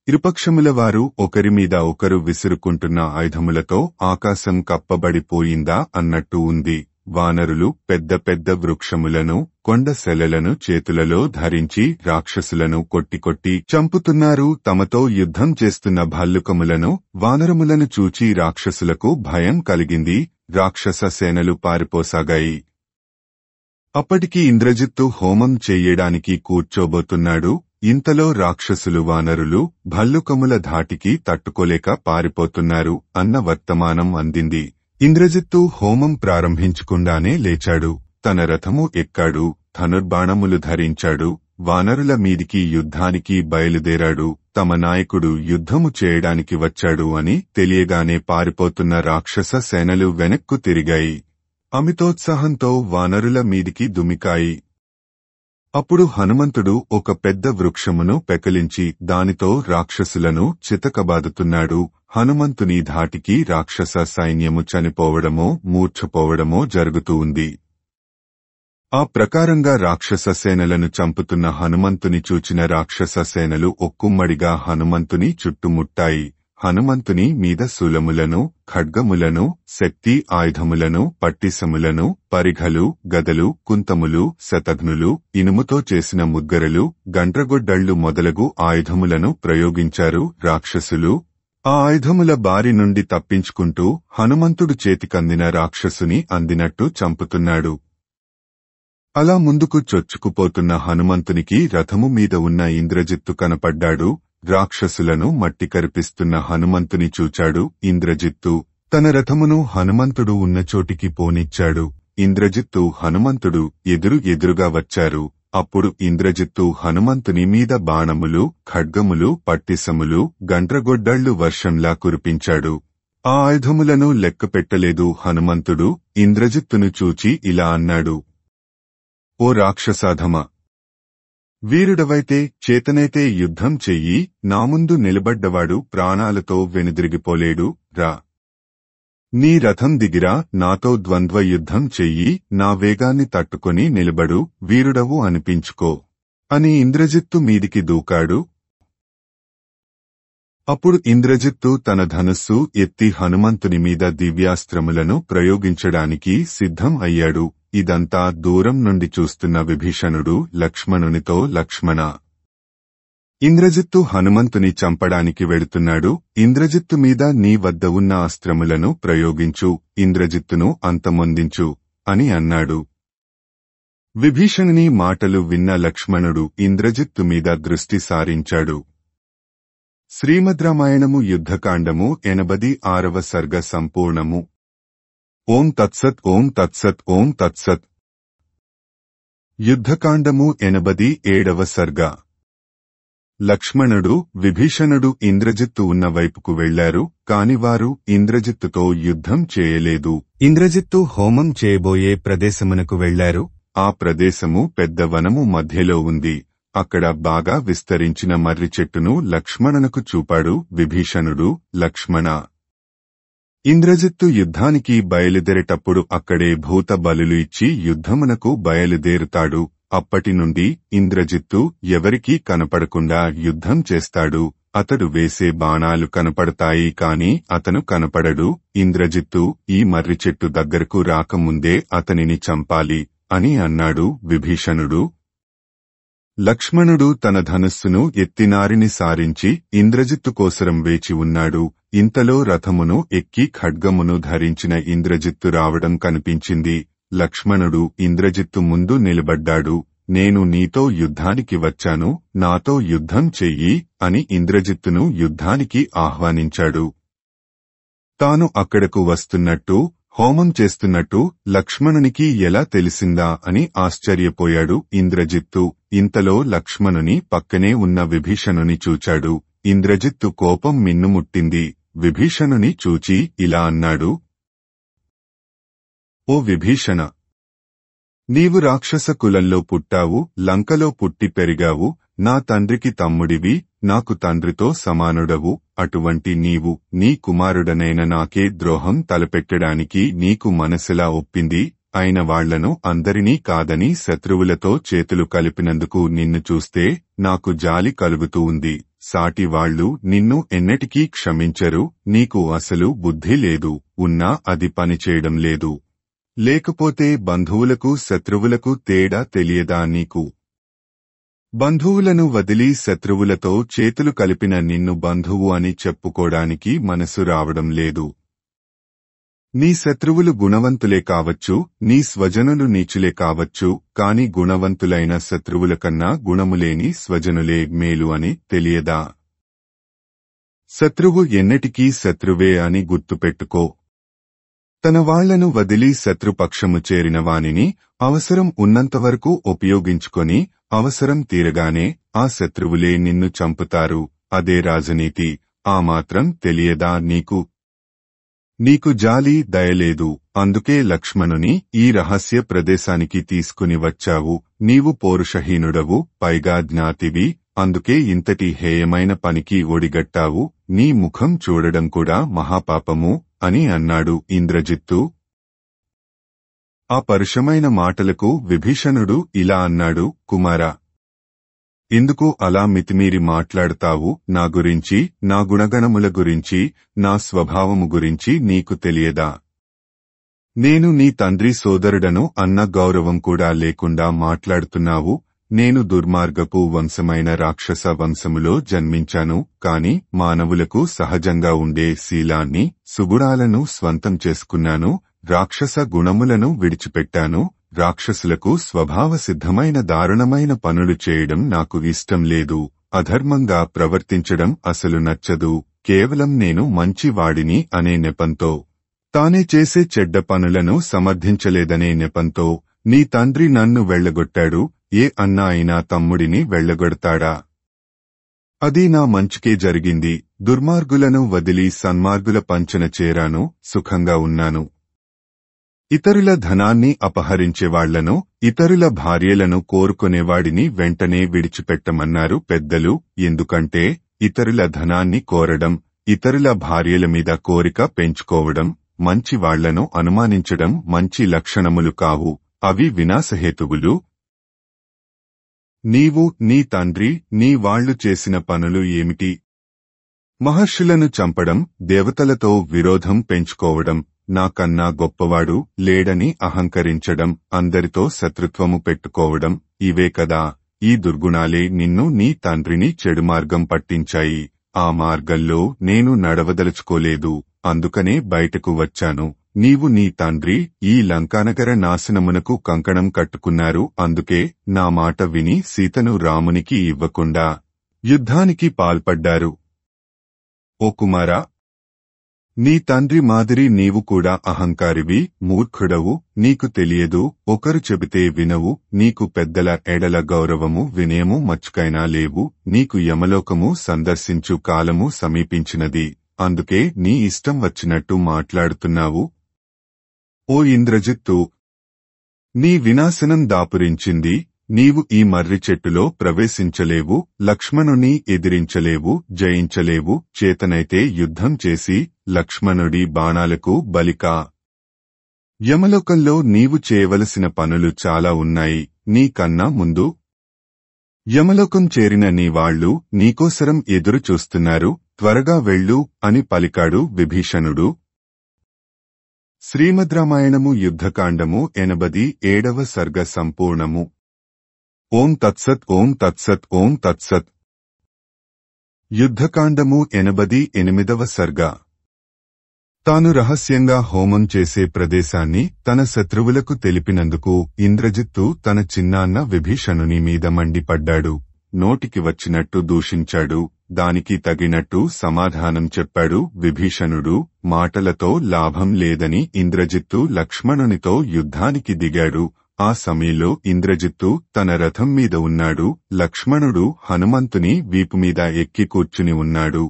ఇరుపక్షముల వారు ఒకరిమీద ఒకరు విసురుకుంటున్న ఆయుధములతో ఆకాశం కప్పబడిపోయిందా అన్నట్టు ఉంది. వానరులు పెద్ద పెద్ద వృక్షములను, కొండ శెలలను చేతులలో ధరించి రాక్షసులను కొట్టి చంపుతున్నారు. తమతో యుద్ధం చేస్తున్న భల్లుకములను, వానరములను చూచి రాక్షసులకు భయం కలిగింది. రాక్షస సేనలు పారిపోసాగాయి. అప్పటికి ఇంద్రజిత్తు హోమం చెయ్యడానికి కూర్చోబోతున్నాడు. ఇంతలో రాక్షసులు వానరులు భల్లుకముల ధాటికి తట్టుకోలేక పారిపోతున్నారు అన్న వర్తమానం అందింది. ఇంద్రజిత్తు హోమం ప్రారంభించకుండానే లేచాడు. తన రథము ఎక్కాడు. ధనుర్బాణములు ధరించాడు. వానరుల మీదికి యుద్ధానికి బయలుదేరాడు. తమ నాయకుడు యుద్ధము చేయడానికి వచ్చాడు అని తెలియగానే పారిపోతున్న రాక్షస సేనలు వెనక్కు తిరిగాయి. అమితోత్సాహంతో వానరుల మీదికి దుమికాయి. అప్పుడు హనుమంతుడు ఒక పెద్ద వృక్షమును పెకలించి దానితో రాక్షసులను చితకబాదుతున్నాడు. హనుమంతుని ధాటికి రాక్షస సైన్యము చనిపోవడమో మూర్ఛపోవడమో జరుగుతూ ఉంది. ఆ ప్రకారంగా రాక్షస సేనలను చంపుతున్న హనుమంతుని చూచిన రాక్షస సేనలు ఒక్కుమ్మడిగా హనుమంతుని చుట్టుముట్టాయి. హనుమంతుని మీద శూలములను, ఖడ్గములను, శక్తి ఆయుధములను, పట్టిసములను, పరిఘలు, గదలు, కుంతములు, శతఘ్నులు, ఇనుముతో చేసిన ముద్గరలు, గండ్రగొడ్డళ్లు మొదలగు ఆయుధములను ప్రయోగించారు రాక్షసులు. ఆ ఆయుధముల బారి నుండి తప్పించుకుంటూ హనుమంతుడు చేతికందిన రాక్షసుని అందినట్టు చంపుతున్నాడు. అలా ముందుకు చొచ్చుకుపోతున్న హనుమంతునికి రథము మీద ఉన్న ఇంద్రజిత్తు కనపడ్డాడు. రాక్షసులను మట్టి కరిపిస్తున్న హనుమంతుని చూచాడు ఇంద్రజిత్తు. తన రథమును హనుమంతుడు ఉన్న చోటికి పోనిచ్చాడు. ఇంద్రజిత్తు, హనుమంతుడు ఎదురుగా వచ్చారు. అప్పుడు ఇంద్రజిత్తు హనుమంతుని మీద బాణములు, ఖడ్గములు, పట్టిసములు, గండ్రగొడ్డళ్లు వర్షంలా కురిపించాడు. ఆ ఆయుధములను లెక్కపెట్టలేదు హనుమంతుడు. ఇంద్రజిత్తును చూచి ఇలా అన్నాడు: ఓ రాక్షసాధమా! వీరుడవైతే చేతనైతే యుద్ధం చెయ్యి. నా ముందు నిలబడ్డవాడు ప్రాణాలతో వెనుదిరిగిపోలేడు. రా, నీ రథం దిగిరా, నాతో ద్వంద్వ యుద్ధం చెయ్యి. నా వేగాన్ని తట్టుకొని నిలబడు, వీరుడవు అనిపించుకో అని ఇంద్రజిత్తు మీదికి దూకాడు. అప్పుడు ఇంద్రజిత్తు తన ధనుస్సు ఎత్తి హనుమంతుని మీద దివ్యాస్త్రములను ప్రయోగించడానికి సిద్ధం అయ్యాడు. ఇదంతా దూరం నుండి చూస్తున్న విభీషణుడు లక్ష్మణునితో, లక్ష్మణా, ఇంద్రజిత్తు హనుమంతుని చంపడానికి వెడుతున్నాడు. ఇంద్రజిత్తు మీద నీ వద్ద ఉన్న అస్త్రములను ప్రయోగించు, ఇంద్రజిత్తును అంతమొందించు అని అన్నాడు. విభీషణుని మాటలు విన్న లక్ష్మణుడు ఇంద్రజిత్తు మీద దృష్టి సారించాడు. శ్రీమద్ రామాయణము యుద్ధకాండము 86వ సర్గ సంపూర్ణము. ఓం తత్సత్. ఓం తత్సత్. ఓం తత్సత్. యుద్ధకాండము 87వ సర్గ. లక్ష్మణుడు, విభీషణుడు ఇంద్రజిత్తు ఉన్న వైపుకు వెళ్లారు. కాని వారు ఇంద్రజిత్తుతో యుద్ధం చేయలేదు. ఇంద్రజిత్తు హోమం చేయబోయే ప్రదేశమునకు వెళ్లారు. ఆ ప్రదేశము పెద్ద వనము మధ్యలో ఉంది. అక్కడ బాగా విస్తరించిన మర్రి చెట్టును లక్ష్మణునకు చూపాడు విభీషణుడు. లక్ష్మణా, ఇంద్రజిత్తు యుద్ధానికి బయలుదేరేటప్పుడు అక్కడే భూత బలులు ఇచ్చి యుద్ధమునకు బయలుదేరుతాడు. అప్పటి నుండి ఇంద్రజిత్తు ఎవరికీ కనపడకుండా యుద్ధం చేస్తాడు. అతడు వేసే బాణాలు కనపడతాయి కాని అతను కనపడడు. ఇంద్రజిత్తు ఈ మర్రి చెట్టు దగ్గరకు రాకముందే అతనిని చంపాలి అని అన్నాడు విభీషణుడు. లక్ష్మణుడు తన ధనుస్సును ఎత్తినారిని సారించి ఇంద్రజిత్తు కోసరం వేచి ఉన్నాడు. ఇంతలో రథమును ఎక్కి ఖడ్గమును ధరించిన ఇంద్రజిత్తు రావడం కనిపించింది. లక్ష్మణుడు ఇంద్రజిత్తు ముందు నిలబడ్డాడు. నేను నీతో యుద్ధానికి వచ్చాను, నాతో యుద్ధం చెయ్యి అని ఇంద్రజిత్తును యుద్ధానికి ఆహ్వానించాడు. తాను అక్కడకు వస్తున్నట్టు, హోమం చేస్తున్నట్టు లక్ష్మణునికి ఎలా తెలిసిందా అని ఆశ్చర్యపోయాడు ఇంద్రజిత్తు. ఇంతలో లక్ష్మణుని పక్కనే ఉన్న విభీషణుని చూచాడు. ఇంద్రజిత్తు కోపం మిన్నుముట్టింది. విభీషణుని చూచి ఇలా అన్నాడు: ఓ విభీషణ, నీవు రాక్షస కులంలో పుట్టావు, లంకలో పుట్టి పెరిగావు, నా తండ్రికి తమ్ముడివి, నాకు తండ్రితో సమానుడవు. అటువంటి నీవు నీ కుమారుడనైన నాకే ద్రోహం తలపెట్టడానికి నీకు మనసులా ఒప్పింది. అయిన వాళ్లను అందరినీ కాదని శత్రువులతో చేతులు కలిపినందుకు నిన్ను చూస్తే నాకు జాలి కలుగుతూ ఉంది. సాటి వాళ్లు నిన్ను ఎన్నటికీ క్షమించరు. నీకు అసలు బుద్ధి లేదు, ఉన్నా అది పనిచేయడం లేదు. లేకపోతే బంధువులకు శత్రువులకు తేడా తెలియదా నీకు? బంధువులను వదిలి శత్రువులతో చేతులు కలిపిన నిన్ను బంధువు అని చెప్పుకోడానికి మనసు రావడం లేదు. నీ శత్రువులు గుణవంతులే కావచ్చు, నీ స్వజనులు నీచులే కావచ్చు, కాని గుణవంతులైన శత్రువుల కన్నా గుణములేని స్వజనులే మేలు అని తెలియదా? శత్రువు ఎన్నటికీ శత్రువే అని గుర్తుపెట్టుకో. తన వాళ్లను వదిలి శత్రుపక్షము చేరిన వానిని అవసరం ఉన్నంతవరకు ఉపయోగించుకొని అవసరం తీరగానే ఆ శత్రువులే నిన్ను చంపుతారు. అదే రాజనీతి. ఆ మాత్రం తెలియదా నీకు? నీకు జాలి దయలేదు. అందుకే లక్ష్మణుని ఈ రహస్య ప్రదేశానికి తీసుకుని వచ్చావు. నీవు పౌరుషహీనుడవు, పైగా జ్ఞాతివి. అందుకే ఇంతటి హేయమైన పనికి ఒడిగట్టావు. నీ ముఖం చూడడం కూడా మహాపాపము అని అన్నాడు ఇంద్రజిత్తు. ఆ పరుషమైన మాటలకు విభీషణుడు ఇలా అన్నాడు, కుమారా, ఎందుకు అలా మితిమీరి మాట్లాడతావు? నా గురించి, నా గుణగణముల గురించి, నా స్వభావము గురించి నీకు తెలియదా? నేను నీ తండ్రి సోదరుడను అన్న గౌరవం కూడా లేకుండా మాట్లాడుతున్నావు. నేను దుర్మార్గపు వంశమైన రాక్షస వంశములో జన్మించాను, కాని మానవులకు సహజంగా ఉండే శీలాన్ని, సుగుణాలను స్వంతం చేసుకున్నాను. రాక్షస గుణములను విడిచిపెట్టాను. రాక్షసులకు స్వభావసిద్ధమైన దారుణమైన పనులు చేయడం నాకు ఇష్టం లేదు. అధర్మంగా ప్రవర్తించడం అసలు నచ్చదు. కేవలం నేను మంచివాడిని అనే నెపంతో, తానే చేసే చెడ్డ పనులను సమర్థించలేదనే నెపంతో నీ తండ్రి నన్ను వెళ్లగొట్టాడు. ఏ అన్న అయినా తమ్ముడిని వెళ్లగొడతాడా? అది నా మంచికే జరిగింది. దుర్మార్గులను వదిలి సన్మార్గుల పంచన చేరాను, సుఖంగా ఉన్నాను. ఇతరుల ధనాన్ని అపహరించేవాళ్లను, ఇతరుల భార్యలను కోరుకునేవాడిని వెంటనే విడిచిపెట్టమన్నారు పెద్దలు. ఎందుకంటే ఇతరుల ధనాన్ని కోరడం, ఇతరుల భార్యల మీద కోరిక పెంచుకోవడం, మంచి వాళ్లను అనుమానించడం మంచి లక్షణములు కావు. అవి వినాశహేతువులు. నీవు, నీ తండ్రి, నీ వాళ్లు చేసిన పనులు ఏమిటి? మహర్షులను చంపడం, దేవతలతో విరోధం పెంచుకోవడం, నాకన్నా గొప్పవాడు లేడని అహంకరించడం, అందరితో శత్రుత్వము పెట్టుకోవడం, ఇవే కదా. ఈ దుర్గుణాలే నిన్ను, నీ తండ్రిని చెడు మార్గం పట్టించాయి. ఆ మార్గంలో నేను నడవదలుచుకోలేదు. అందుకనే బయటకు వచ్చాను. నీవు, నీ తండ్రి ఈ లంకానగర నాశనమునకు కంకణం కట్టుకున్నారు. అందుకే నా మాట విని సీతను రామునికి ఇవ్వకుండా యుద్ధానికి పాల్పడ్డారు. ఓ కుమారా, నీ తండ్రి మాదిరి నీవు కూడా అహంకారివి, మూర్ఖుడవు. నీకు తెలియదు. ఒకరు చెబితే వినవు. నీకు పెద్దల ఎడల గౌరవము, వినయము మచ్చుకైనా లేవు. నీకు యమలోకము సందర్శించు కాలము సమీపించినది. అందుకే నీ ఇష్టం వచ్చినట్టు మాట్లాడుతున్నావు. ఓ ఇంద్రజిత్తు, నీ వినాశనం దాపురించింది. నీవు ఈ మర్రి చెట్టులో ప్రవేశించలేవు, లక్ష్మణుని ఎదిరించలేవు, జయించలేవు. చేతనైతే యుద్ధం చేసి లక్ష్మణుడి బాణాలకు బలికా. యమలోకంలో నీవు చేయవలసిన పనులు చాలా ఉన్నాయి. నీ కన్నా ముందు యమలోకం చేరిన నీ వాళ్లు నీకోసరం ఎదురు చూస్తున్నారు. త్వరగా వెళ్ళు అని పలికాడు విభీషణుడు. శ్రీమద్రామాయణము యుద్ధకాండము 87వ సర్గ సంపూర్ణము. ఓం తత్సత్. ఓం తత్సత్. ఓం తత్సత్. యుద్ధకాండము 88వ సర్గ. తాను రహస్యంగా హోమం చేసే ప్రదేశాన్ని తన శత్రువులకు తెలిపినందుకు ఇంద్రజిత్తు తన చిన్నాన్న విభీషణుని మీద మండిపడ్డాడు. నోటికి వచ్చినట్టు దూషించాడు. దానికి తగినట్టు సమాధానం చెప్పాడు విభీషణుడు. మాటలతో లాభం లేదని ఇంద్రజిత్తు లక్ష్మణునితో యుద్ధానికి దిగాడు. ఆ సమయంలో ఇంద్రజిత్తు తన రథం మీద ఉన్నాడు. లక్ష్మణుడు హనుమంతుని వీపుమీద ఎక్కి కూర్చుని ఉన్నాడు.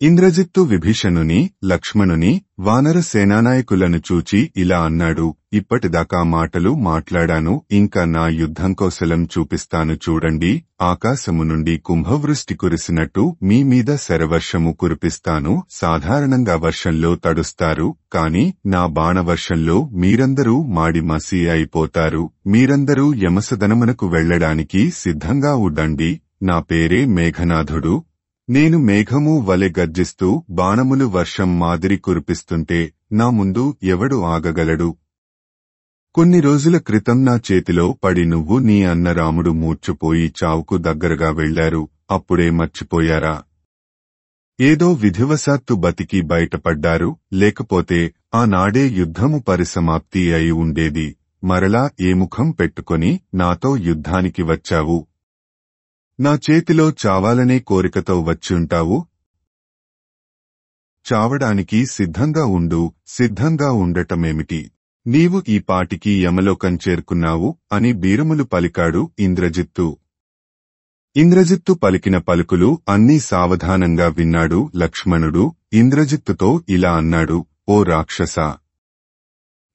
ఇంద్రజిత్తు విభీషణుని, లక్ష్మణుని, వానర సేనానాయకులను చూచి ఇలా అన్నాడు, ఇప్పటిదాకా మాటలు మాట్లాడాను, ఇంకా నా యుద్ధం కౌశలం చూపిస్తాను చూడండి. ఆకాశము నుండి కుంభవృష్టి కురిసినట్టు మీ మీద శరవర్షము కురిపిస్తాను. సాధారణంగా వర్షంలో తడుస్తారు, కాని నా బాణవర్షంలో మీరందరూ మాడి మసి అయిపోతారు. మీరందరూ యమసదనమునకు వెళ్లడానికి సిద్ధంగా ఉండండి. నా పేరే మేఘనాథుడు. నేను మేఘము వలె గర్జిస్తూ బాణములు వర్షం మాదిరి కురిపిస్తుంటే నా ముందు ఎవడు ఆగగలడు? కొన్ని రోజుల క్రితం నా చేతిలో పడి నువ్వు నీ అన్న రాముడు మూర్ఛపోయి చావుకు దగ్గరగా వెళ్లారు. అప్పుడే మర్చిపోయారా? ఏదో విధివశాత్తు బతికి బయటపడ్డారు. లేకపోతే ఆనాడే యుద్ధము పరిసమాప్తి అయి ఉండేది. మరలా ఏ ముఖం పెట్టుకొని నాతో యుద్ధానికి వచ్చావు? నా చేతిలో చావాలనే కోరికతో వచ్చుంటావు. చావడానికి సిద్ధంగా ఉండు. సిద్ధంగా ఉండటమేమిటి? నీవు ఈ పాటికి యమలోకం చేరుకున్నావు అని బీరములు పలికాడు ఇంద్రజిత్తు. ఇంద్రజిత్తు పలికిన పలుకులు అన్నీ సావధానంగా విన్నాడు లక్ష్మణుడు. ఇంద్రజిత్తుతో ఇలా అన్నాడు, ఓ రాక్షసా!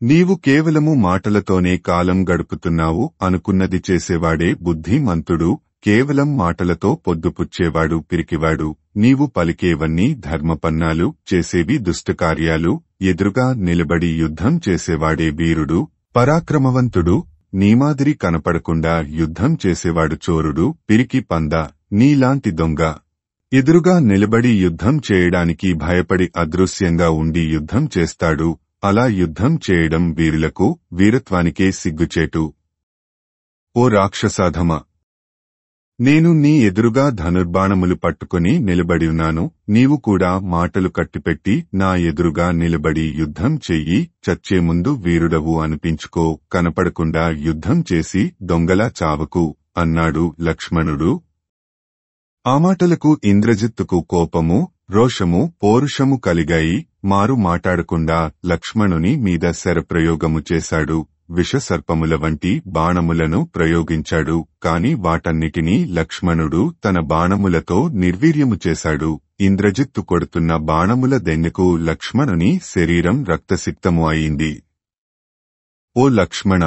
నీవు కేవలము మాటలతోనే కాలం గడుపుతున్నావు. అనుకున్నది చేసేవాడే బుద్ధిమంతుడు. కేవలం మాటలతో పొద్దుపుచ్చేవాడు పిరికివాడు. నీవు పలికేవన్నీ ధర్మపన్నాలు, చేసేవి దుష్టకార్యాలు. ఎదురుగా నిలబడి యుద్ధం చేసేవాడే వీరుడు, పరాక్రమవంతుడు. నీమాదిరి కనపడకుండా యుద్ధం చేసేవాడు చోరుడు, పిరికి పంద, నీలాంటి దొంగ. ఎదురుగా నిలబడి యుద్ధం చేయడానికి భయపడి అదృశ్యంగా ఉండి యుద్ధం చేస్తాడు. అలా యుద్ధం చేయడం వీరులకు, వీరత్వానికే సిగ్గుచేటు. ఓ రాక్షసాధమ! నేను నీ ఎదురుగా ధనుర్బాణములు పట్టుకుని నిలబడివున్నాను. నీవు కూడా మాటలు కట్టిపెట్టి నా ఎదురుగా నిలబడి యుద్ధం చెయ్యి. చచ్చే ముందు వీరుడవు అనిపించుకో. కనపడకుండా యుద్ధం చేసి దొంగలా చావకు అన్నాడు లక్ష్మణుడు. ఆ మాటలకు ఇంద్రజిత్తుకు కోపము, రోషము, పౌరుషము కలిగాయి. మారు మాటాడకుండా లక్ష్మణుని మీద శరప్రయోగము చేశాడు. విషసర్పముల వంటి బాణములను ప్రయోగించాడు. కాని వాటన్నిటినీ లక్ష్మణుడు తన బాణములతో నిర్వీర్యము చేశాడు. ఇంద్రజిత్తు కొడుతున్న బాణముల దెన్నెకు లక్ష్మణుని శరీరం రక్తసిక్తము అయింది. ఓ లక్ష్మణ!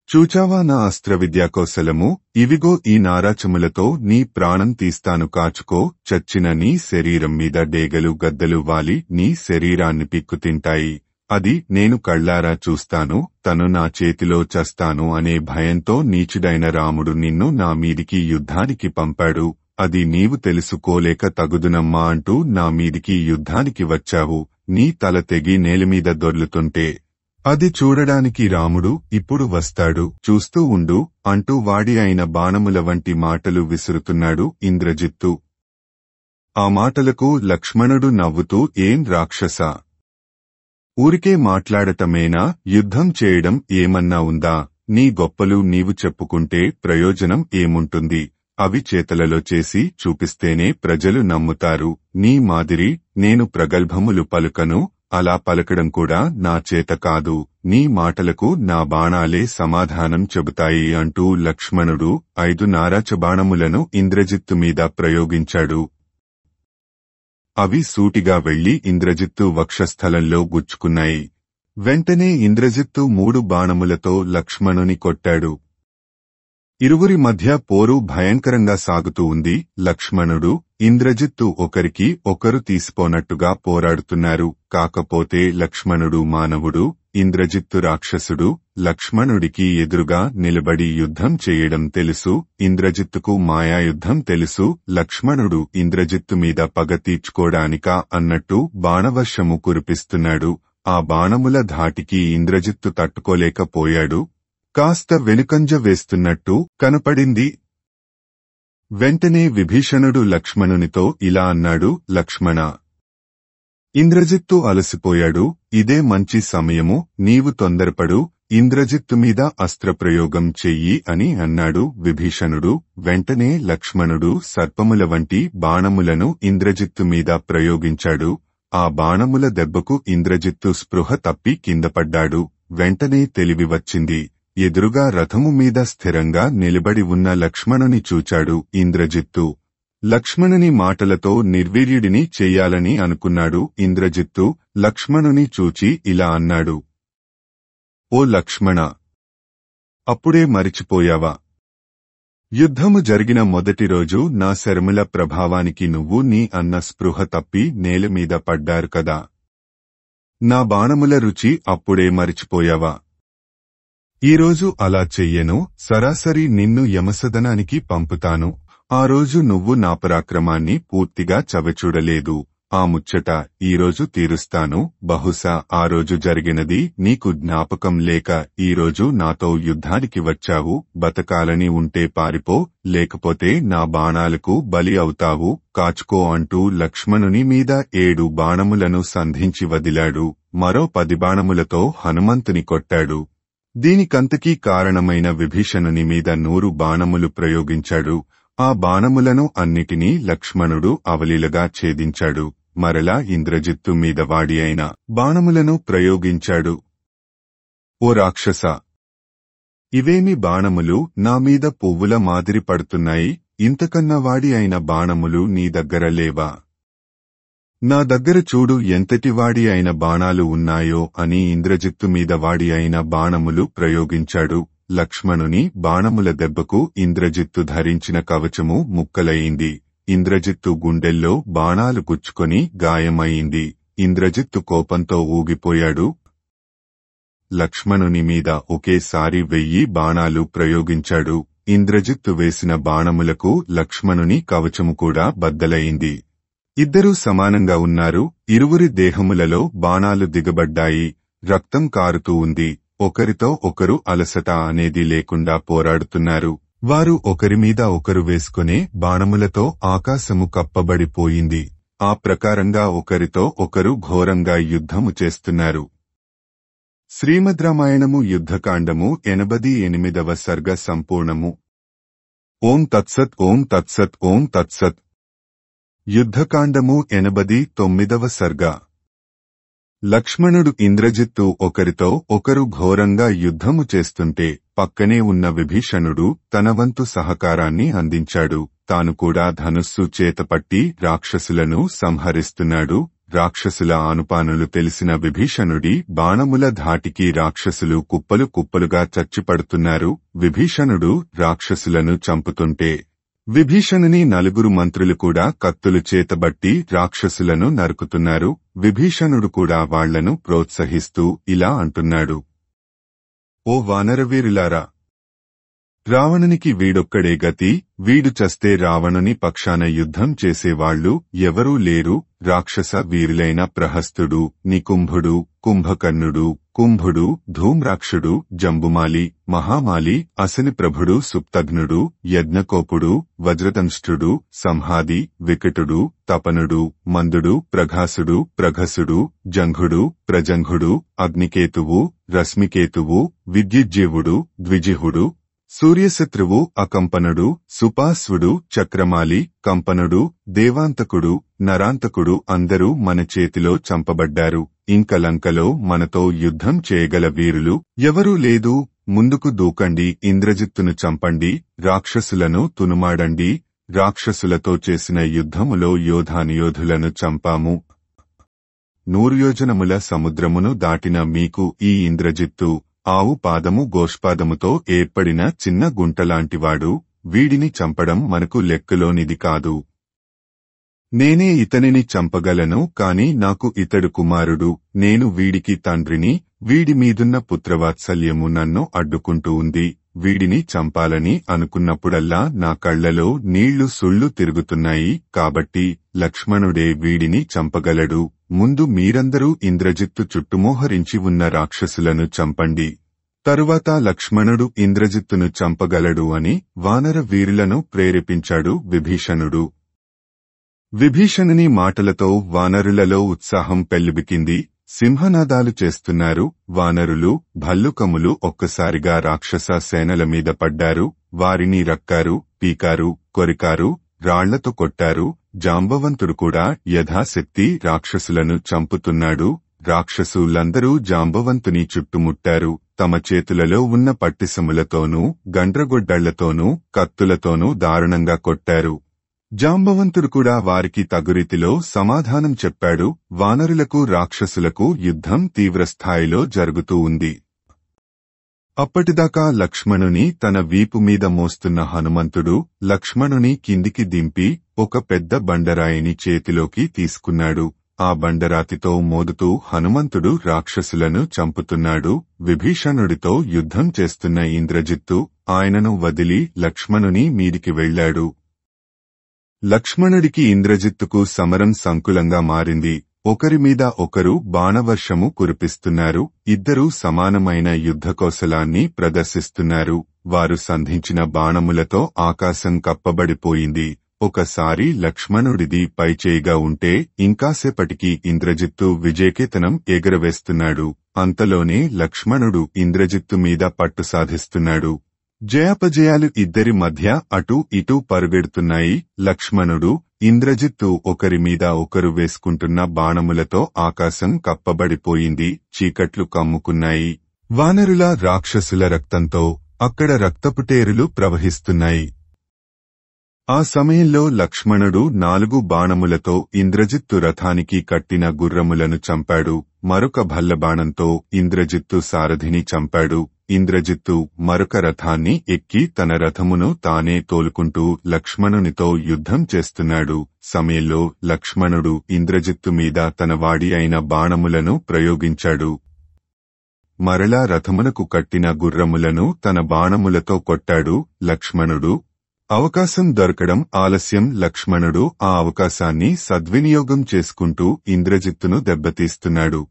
చూచావా నా అస్త్రవిద్యా కౌశలము? ఇవిగో ఈ నారాచములతో నీ ప్రాణం తీస్తాను. కాచుకో. చచ్చిన నీ శరీరం మీద డేగలు గద్దలు వాలి నీ శరీరాన్ని పిక్కుతింటాయి. అది నేను కళ్లారా చూస్తాను. తను నా చేతిలో చస్తాను అనే భయంతో నీచుడైన రాముడు నిన్ను నా మీదికి యుద్ధానికి పంపాడు. అది నీవు తెలుసుకోలేక తగుదునమ్మా అంటూ నా మీదికి యుద్ధానికి వచ్చావు. నీ తల తెగి నేలమీద దొర్లుతుంటే అది చూడడానికి రాముడు ఇప్పుడు వస్తాడు. చూస్తూ ఉండు అంటూ వాడి అయిన బాణముల వంటి మాటలు విసురుతున్నాడు ఇంద్రజిత్తు. ఆ మాటలకు లక్ష్మణుడు నవ్వుతూ, ఏం రాక్షసా! ఊరికే మాట్లాడటమేనా? యుద్ధం చేయడం ఏమన్నా ఉందా? నీ గొప్పలు నీవు చెప్పుకుంటే ప్రయోజనం ఏముంటుంది? అవి చేతలలో చేసి చూపిస్తేనే ప్రజలు నమ్ముతారు. నీ మాదిరి నేను ప్రగల్భములు పలుకను. అలా పలకడం కూడా నా చేత కాదు. నీ మాటలకు నా బాణాలే సమాధానం చెబుతాయి అంటూ లక్ష్మణుడు 5 నారాచబాణములను ఇంద్రజిత్తు మీద ప్రయోగించాడు. అవి సూటిగా వెళ్లి ఇంద్రజిత్తు వక్షస్థలంలో గుచ్చుకున్నాయి. వెంటనే ఇంద్రజిత్తు 3 బాణములతో లక్ష్మణుని కొట్టాడు. ఇరువురి మధ్య పోరు భయంకరంగా సాగుతూ ఉంది. లక్ష్మణుడు, ఇంద్రజిత్తు ఒకరికి ఒకరు తీసిపోనట్టుగా పోరాడుతున్నారు. కాకపోతే లక్ష్మణుడు మానవుడు, ఇంద్రజిత్తు రాక్షసుడు. లక్ష్మణుడికి ఎదురుగా నిలబడి యుద్ధం చేయడం తెలుసు. ఇంద్రజిత్తుకు మాయాయుద్ధం తెలుసు. లక్ష్మణుడు ఇంద్రజిత్తు మీద పగ తీర్చుకోడానికా అన్నట్టు బాణవర్షము కురిపిస్తున్నాడు. ఆ బాణముల ధాటికి ఇంద్రజిత్తు తట్టుకోలేకపోయాడు. కాస్త వెనుకంజ వేస్తున్నట్టు కనపడింది. వెంటనే విభీషణుడు లక్ష్మణునితో ఇలా అన్నాడు, లక్ష్మణా! ఇంద్రజిత్తు అలసిపోయాడు. ఇదే మంచి సమయము. నీవు తొందరపడు. ఇంద్రజిత్తు మీద అస్త్రప్రయోగం చెయ్యి అని అన్నాడు విభీషణుడు. వెంటనే లక్ష్మణుడు సర్పముల వంటి బాణములను ఇంద్రజిత్తు మీద ప్రయోగించాడు. ఆ బాణముల దెబ్బకు ఇంద్రజిత్తు స్పృహ తప్పి కిందపడ్డాడు. వెంటనే తెలివి వచ్చింది. ఎదురుగా రథము మీద స్థిరంగా నిలబడి ఉన్న లక్ష్మణుని చూచాడు ఇంద్రజిత్తు. లక్ష్మణుని మాటలతో నిర్వీర్యుడిని చెయ్యాలని అనుకున్నాడు ఇంద్రజిత్తు. లక్ష్మణుని చూచి ఇలా అన్నాడు: ఓ లక్ష్మణ, అప్పుడే మరిచిపోయావా? యుద్ధము జరిగిన మొదటి రోజు నా శరముల ప్రభావానికి నువ్వు నీ అన్న స్పృహ తప్పి నేలమీద పడ్డారు కదా. నా బాణముల రుచి అప్పుడే మరిచిపోయావా? ఈరోజు అలా చెయ్యను. సరాసరి నిన్ను యమసదనానికి పంపుతాను. ఆ రోజు నువ్వు నా పరాక్రమాన్ని పూర్తిగా చవిచూడలేదు. ఆ ముచ్చట ఈరోజు తీరుస్తాను. బహుశా ఆ రోజు జరిగినది నీకు జ్ఞాపకం లేక ఈరోజు నాతో యుద్ధానికి వచ్చావు. బతకాలని ఉంటే పారిపో, లేకపోతే నా బాణాలకు బలి అవుతావు. కాచుకో అంటూ లక్ష్మణుని మీద 7 బాణములను సంధించి వదిలాడు. మరో 10 బాణములతో హనుమంతుని కొట్టాడు. దీనికంతకీ కారణమైన విభీషణుని మీద 100 బాణములు ప్రయోగించాడు. ఆ బాణములను అన్నిటినీ లక్ష్మణుడు అవలీలగా ఛేదించాడు. మరలా ఇంద్రజిత్తు మీద వాడి అయిన బాణములను ప్రయోగించాడు. ఓ రాక్షస, ఇవేమి బాణములు? నా మీద పువ్వుల మాదిరి పడుతున్నాయి. ఇంతకన్నా వాడి అయిన బాణములు నీ దగ్గర లేవా? నా దగ్గర చూడు ఎంతటి వాడి అయిన బాణాలు ఉన్నాయో అని ఇంద్రజిత్తు మీద వాడి అయిన బాణములు ప్రయోగించాడు. లక్ష్మణుని బాణముల దెబ్బకు ఇంద్రజిత్తు ధరించిన కవచము ముక్కలయింది. ఇంద్రజిత్తు గుండెల్లో బాణాలు గుచ్చుకొని గాయమయింది. ఇంద్రజిత్తు కోపంతో ఊగిపోయాడు. లక్ష్మణుని మీద ఒకేసారి 1000 బాణాలు ప్రయోగించాడు. ఇంద్రజిత్తు వేసిన బాణములకు లక్ష్మణుని కవచము కూడా బద్దలయింది. ఇద్దరూ సమానంగా ఉన్నారు. ఇరువురి దేహములలో బాణాలు దిగబడ్డాయి. రక్తం కారుతూ ఉంది. ఒకరితో ఒకరు అలసట అనేది లేకుండా పోరాడుతున్నారు. వారు ఒకరిమీద ఒకరు వేసుకునే బాణములతో ఆకాశము కప్పబడిపోయింది. ఆ ప్రకారంగా ఒకరితో ఒకరు ఘోరంగా యుద్ధము చేస్తున్నారు. శ్రీమద్ రామాయణము యుద్ధకాండము 88వ సర్గ సంపూర్ణము. ఓం తత్సత్ ఓం తత్సత్ ఓం తత్సత్. యుద్ధకాండము 89వ సర్గ. లక్ష్మణుడు ఇంద్రజిత్తు ఒకరితో ఒకరు ఘోరంగా యుద్ధము చేస్తుంటే పక్కనే ఉన్న విభీషణుడు తన వంతు సహకారాన్ని అందించాడు. తాను కూడా ధనుస్సు చేతపట్టి రాక్షసులను సంహరిస్తున్నాడు. రాక్షసుల ఆనుపానులు తెలిసిన విభీషణుడి బాణముల ధాటికి రాక్షసులు కుప్పలు కుప్పలుగా చచ్చిపడుతున్నారు. విభీషణుడు రాక్షసులను చంపుతుంటే విభీషణుని 4 మంత్రులు కూడా కత్తులు చేతబట్టి రాక్షసులను నరుకుతున్నారు. విభీషణుడు కూడా వాళ్లను ప్రోత్సహిస్తూ ఇలా అంటున్నాడు: ఓ వానరవీరులారా, రావణునికి వీడొక్కడే గతి. వీడు చస్తే రావణుని పక్షాన యుద్ధం చేసేవాళ్లు ఎవరూ లేరు. రాక్షస వీరులైన ప్రహస్తుడు, నికుంభుడు, కుంభకర్ణుడు, కుంభుడు, ధూమ్రాక్షుడు, జంబుమాలి, మహామాలి, అశనిప్రభుడు, సుప్తఘ్నుడు, యజ్ఞకోపుడు, వజ్రదంష్ట్రుడు, సంహాది, వికటుడు, తపనుడు, మందుడు, ప్రఘాసుడు, ప్రఘసుడు, జంఘుడు, ప్రజంఘుడు, అగ్నికేతువు, రశ్మికేతువు, విద్యుజ్జీవుడు, ద్విజిహుడు, సూర్యశత్రువు, అకంపనుడు, సుపాశ్వుడు, చక్రమాలి, కంపనుడు, దేవాంతకుడు, నరాంతకుడు అందరూ మన చేతిలో చంపబడ్డారు. ఇంక లంకలో మనతో యుద్ధం చేయగల వీరులు ఎవరూ లేదు. ముందుకు దూకండి, ఇంద్రజిత్తును చంపండి, రాక్షసులను తునుమాడండి. రాక్షసులతో చేసిన యుద్ధములో యోధానుయోధులను చంపాము. 100 యోజనముల సముద్రమును దాటిన మీకు ఈ ఇంద్రజిత్తు ఆవు పాదము గోష్పాదముతో ఏర్పడిన చిన్న గుంటలాంటివాడు. వీడిని చంపడం మనకు లెక్కలోనిది కాదు. నేనే ఇతనిని చంపగలను, కాని నాకు ఇతడు కుమారుడు. నేను వీడికి తండ్రిని. వీడి మీదున్న పుత్రవాత్సల్యము నన్ను అడ్డుకుంటూ ఉంది. వీడిని చంపాలని అనుకున్నప్పుడల్లా నా కళ్లలో నీళ్లు సుళ్ళు తిరుగుతున్నాయి. కాబట్టి లక్ష్మణుడే వీడిని చంపగలడు. ముందు మీరందరూ ఇంద్రజిత్తు చుట్టుమోహరించి ఉన్న రాక్షసులను చంపండి. తరువాత లక్ష్మణుడు ఇంద్రజిత్తును చంపగలడు అని వానర వీరులను ప్రేరేపించాడు విభీషణుడు. విభీషణుని మాటలతో వానరులలో ఉత్సాహం పెల్లుబికింది. సింహనాదాలు చేస్తున్నారు. వానరులు, భల్లుకములు ఒక్కసారిగా రాక్షస సేనల మీద పడ్డారు. వారిని రక్కారు, పీకారు, కొరికారు, రాళ్లతో కొట్టారు. జాంబవంతుడు కూడా యథాశక్తి రాక్షసులను చంపుతున్నాడు. రాక్షసులందరూ జాంబవంతుని చుట్టుముట్టారు. తమ చేతులలో ఉన్న పట్టిసములతోనూ గండ్రగొడ్డళ్లతోనూ కత్తులతోనూ దారుణంగా కొట్టారు. జాంబవంతుడు కూడా వారికి తగురీతిలో సమాధానం చెప్పాడు. వానరులకు రాక్షసులకు యుద్ధం తీవ్రస్థాయిలో జరుగుతూ ఉంది. అప్పటిదాకా లక్ష్మణుని తన వీపు మీద మోస్తున్న హనుమంతుడు లక్ష్మణుని కిందికి దింపి ఒక పెద్ద బండరాయిని చేతిలోకి తీసుకున్నాడు. ఆ బండరాతితో మోదుతూ హనుమంతుడు రాక్షసులను చంపుతున్నాడు. విభీషణుడితో యుద్ధం చేస్తున్న ఇంద్రజిత్తు ఆయనను వదిలి లక్ష్మణుని మీదికి వెళ్లాడు. లక్ష్మణుడికి ఇంద్రజిత్తుకు సమరం సంకులంగా మారింది. ఒకరి మీద ఒకరు బాణవర్షము కురిపిస్తున్నారు. ఇద్దరూ సమానమైన యుద్ధకౌశలాన్ని ప్రదర్శిస్తున్నారు. వారు సంధించిన బాణములతో ఆకాశం కప్పబడిపోయింది. ఒకసారి లక్ష్మణుడిది పైచేయిగా ఉంటే ఇంకాసేపటికి ఇంద్రజిత్తు విజయకేతనం ఎగరవేస్తున్నాడు. అంతలోనే లక్ష్మణుడు ఇంద్రజిత్తు మీద పట్టు సాధిస్తున్నాడు. జయాపజయాలు ఇద్దరి మధ్య అటూ ఇటూ పరుగెడుతున్నాయి. లక్ష్మణుడు ఇంద్రజిత్తు ఒకరి మీద ఒకరు వేసుకుంటున్న బాణములతో ఆకాశం కప్పబడిపోయింది. చీకట్లు కమ్ముకున్నాయి. వానరుల రాక్షసుల రక్తంతో అక్కడ రక్తపుటేరులు ప్రవహిస్తున్నాయి. ఆ సమయంలో లక్ష్మణుడు 4 బాణములతో ఇంద్రజిత్తు రథానికి కట్టిన గుర్రములను చంపాడు. మరొక భల్లబాణంతో ఇంద్రజిత్తు సారథిని చంపాడు. ఇంద్రజిత్తు మరొక రథాన్ని ఎక్కి తన రథమును తానే తోలుకుంటూ లక్ష్మణునితో యుద్ధం చేస్తున్నాడు. సమయంలో లక్ష్మణుడు ఇంద్రజిత్తు మీద తన వాడి అయిన బాణములను ప్రయోగించాడు. మరలా రథమునకు కట్టిన గుర్రములను తన బాణములతో కొట్టాడు. లక్ష్మణుడు అవకాశం దొరకడం ఆలస్యం. లక్ష్మణుడు ఆ అవకాశాన్ని సద్వినియోగం చేసుకుంటూ ఇంద్రజిత్తును దెబ్బతీస్తున్నాడు.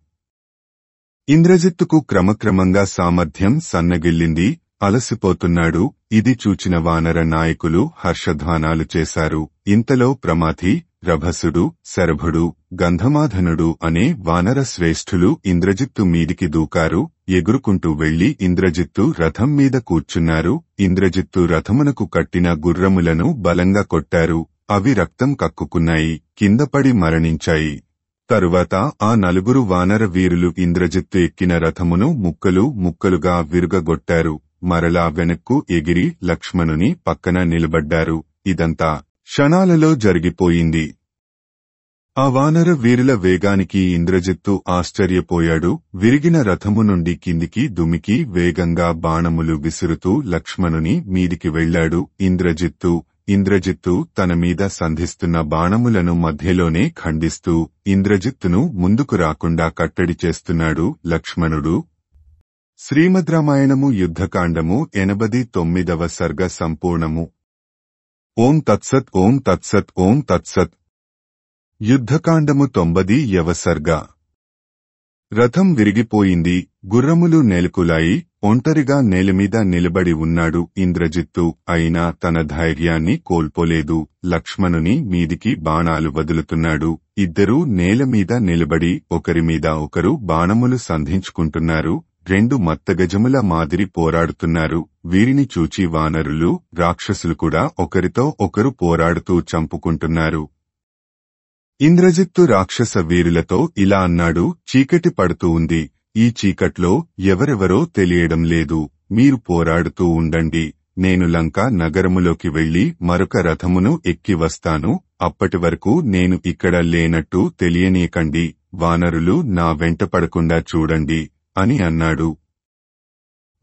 ఇంద్రజిత్తుకు క్రమక్రమంగా సామర్థ్యం సన్నగిల్లింది. అలసిపోతున్నాడు. ఇది చూచిన వానర నాయకులు హర్షధ్వానాలు చేశారు. ఇంతలో ప్రమాథి, రభసుడు, శరభుడు, గంధమాధనుడు అనే వానర శ్రేష్ఠులు ఇంద్రజిత్తు మీదికి దూకారు. ఎగురుకుంటూ వెళ్లి ఇంద్రజిత్తు రథం మీద కూర్చున్నారు. ఇంద్రజిత్తు రథమునకు కట్టిన గుర్రములను బలంగా కొట్టారు. అవి రక్తం కక్కుకున్నాయి. కిందపడి మరణించాయి. తరువాత ఆ 4 వానర వీరులు ఇంద్రజిత్తు ఎక్కిన రథమును ముక్కలు ముక్కలుగా విరుగగొట్టారు. మరలా వెనక్కు ఎగిరి లక్ష్మణుని పక్కన నిలబడ్డారు. ఇదంతా క్షణాలలో జరిగిపోయింది. ఆ వానర వీరుల వేగానికి ఇంద్రజిత్తు ఆశ్చర్యపోయాడు. విరిగిన రథము నుండి కిందికి దుమికి వేగంగా బాణములు విసురుతూ లక్ష్మణుని మీదికి వెళ్లాడు. ఇంద్రజిత్తు తన మీద సంధిస్తున్న బాణములను మధ్యలోనే ఖండిస్తూ ఇంద్రజిత్తును ముందుకు రాకుండా కట్టడి చేస్తున్నాడు. లక్ష్మణుడు శ్రీమద్ రామాయణము యుద్ధకాండము 89వ సర్గ సంపూర్ణము. ఓం తత్సత్ ఓం తత్సత్ ఓం తత్సత్. యుద్ధకాండము 90వ సర్గ. రథం విరిగిపోయింది. గుర్రములు నేలకులాయి. ఒంటరిగా నేలమీద నిలబడి ఉన్నాడు ఇంద్రజిత్తు. అయినా తన ధైర్యాన్ని కోల్పోలేదు. లక్ష్మణుని మీదికి బాణాలు వదులుతున్నాడు. ఇద్దరూ నేలమీద నిలబడి ఒకరిమీద ఒకరు బాణములు సంధించుకుంటున్నారు. 2 మత్తగజముల మాదిరి పోరాడుతున్నారు. వీరిని చూచి వానరులు, రాక్షసులు కూడా ఒకరితో ఒకరు పోరాడుతూ చంపుకుంటున్నారు. ఇంద్రజిత్తు రాక్షస వీరులతో ఇలా అన్నాడు. చీకటి పడుతూ ఉంది. ఈ చీకట్లో ఎవరెవరో తెలియడం లేదు. మీరు పోరాడుతూ ఉండండి. నేను లంకా నగరములోకి వెళ్లి మరొక రథమును ఎక్కి వస్తాను. అప్పటి వరకు నేను ఇక్కడ లేనట్టు తెలియనీయకండి. వానరులు నా వెంట పడకుండా చూడండి అని అన్నాడు.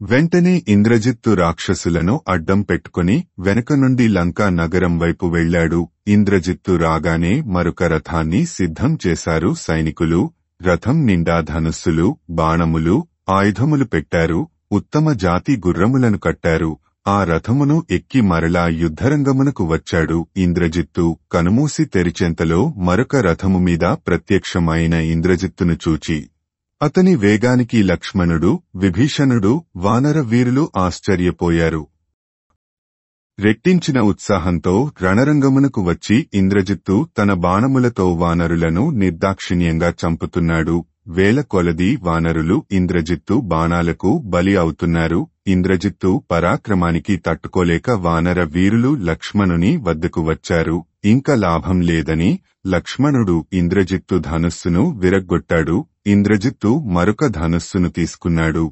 వెంటనే ఇంద్రజిత్తు రాక్షసులను అడ్డం పెట్టుకుని వెనక నుండి లంకా నగరం వైపు వెళ్లాడు. ఇంద్రజిత్తు రాగానే మరొక రథాన్ని సిద్ధం చేశారు సైనికులు. రథం నిండా ధనుస్సులు, బాణములు, ఆయుధములు పెట్టారు. ఉత్తమ జాతి గుర్రములను కట్టారు. ఆ రథమును ఎక్కి మరలా యుద్ధరంగమునకు వచ్చాడు. ఇంద్రజిత్తు కనుమూసి తెరిచెంతలో మరొక రథము మీద ప్రత్యక్షమైన ఇంద్రజిత్తును చూచి అతని వేగానికి లక్ష్మణుడు, విభీషణుడు, వానర వీరులు ఆశ్చర్యపోయారు. రెట్టించిన ఉత్సాహంతో రణరంగమునకు వచ్చి ఇంద్రజిత్తు తన బాణములతో వానరులను నిర్దాక్షిణ్యంగా చంపుతున్నాడు. వేల కొలది వానరులు ఇంద్రజిత్తు బాణాలకు బలి అవుతున్నారు. ఇంద్రజిత్తు పరాక్రమానికి తట్టుకోలేక వానర వీరులు లక్ష్మణుని వద్దకు వచ్చారు. ఇంక లాభం లేదని లక్ష్మణుడు ఇంద్రజిత్తు ధనుస్సును విరగ్గొట్టాడు. ఇంద్రజిత్తు మరొక ధనుస్సును తీసుకున్నాడు.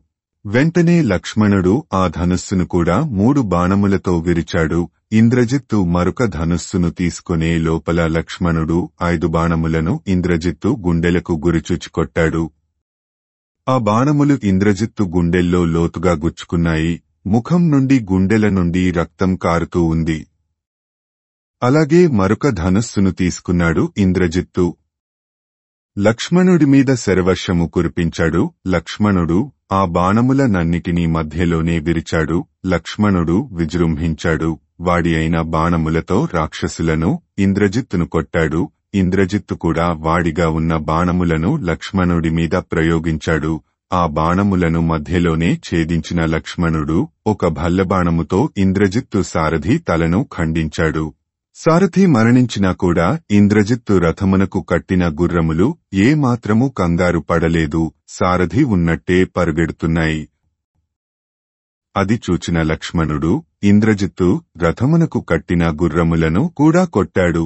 వెంటనే లక్ష్మణుడు ఆ ధనుస్సును కూడా 3 బాణములతో విరిచాడు. ఇంద్రజిత్తు మరొక ధనుస్సును తీసుకునే లోపల లక్ష్మణుడు 5 బాణములను ఇంద్రజిత్తు గుండెలకు గురిచూచికొట్టాడు. ఆ బాణములు ఇంద్రజిత్తు గుండెల్లో లోతుగా గుచ్చుకున్నాయి. ముఖం నుండి గుండెల నుండి రక్తం కారుతూ ఉంది. అలాగే మరొక ధనుస్సును తీసుకున్నాడు ఇంద్రజిత్తు. లక్ష్మణుడి మీద శరవర్షము కురిపించాడు. లక్ష్మణుడు ఆ బాణములనన్నిటినీ మధ్యలోనే విరిచాడు. లక్ష్మణుడు విజృంభించాడు. వాడి అయిన బాణములతో రాక్షసులను ఇంద్రజిత్తును కొట్టాడు. ఇంద్రజిత్తు కూడా వాడిగా ఉన్న బాణములను లక్ష్మణుడి మీద ప్రయోగించాడు. ఆ బాణములను మధ్యలోనే ఛేదించిన లక్ష్మణుడు ఒక భల్లబాణముతో ఇంద్రజిత్తు సారథి తలను ఖండించాడు. సారథి మరణించినా కూడా ఇంద్రజిత్తు రథమునకు కట్టిన గుర్రములు ఏమాత్రమూ కంగారు పడలేదు. సారథి ఉన్నట్టే పరుగెడుతున్నాయి. అది చూచిన లక్ష్మణుడు ఇంద్రజిత్తు రథమునకు కట్టిన గుర్రములను కూడా కొట్టాడు.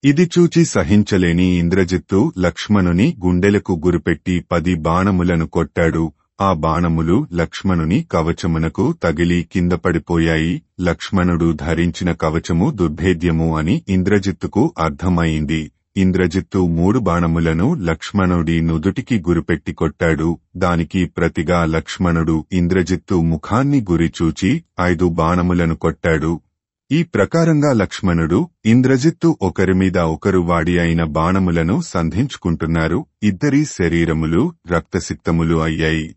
ఇది చూచి సహించలేని ఇంద్రజిత్తు లక్ష్మణుని గుండెలకు గురిపెట్టి 10 బాణములను కొట్టాడు. ఆ బాణములు లక్ష్మణుని కవచమునకు తగిలి కింద పడిపోయాయి. లక్ష్మణుడు ధరించిన కవచము దుర్భేద్యము అని ఇంద్రజిత్తుకు అర్థమైంది. ఇంద్రజిత్తు 3 బాణములను లక్ష్మణుడి నుదుటికి గురిపెట్టి కొట్టాడు. దానికి ప్రతిగా లక్ష్మణుడు ఇంద్రజిత్తు ముఖాన్ని గురిచూచి 5 బాణములను కొట్టాడు. ఈ ప్రకారంగా లక్ష్మణుడు ఇంద్రజిత్తు ఒకరిమీద ఒకరు వాడి అయిన బాణములను సంధించుకుంటున్నారు. ఇద్దరి శరీరములు రక్తసిక్తములు అయ్యాయి.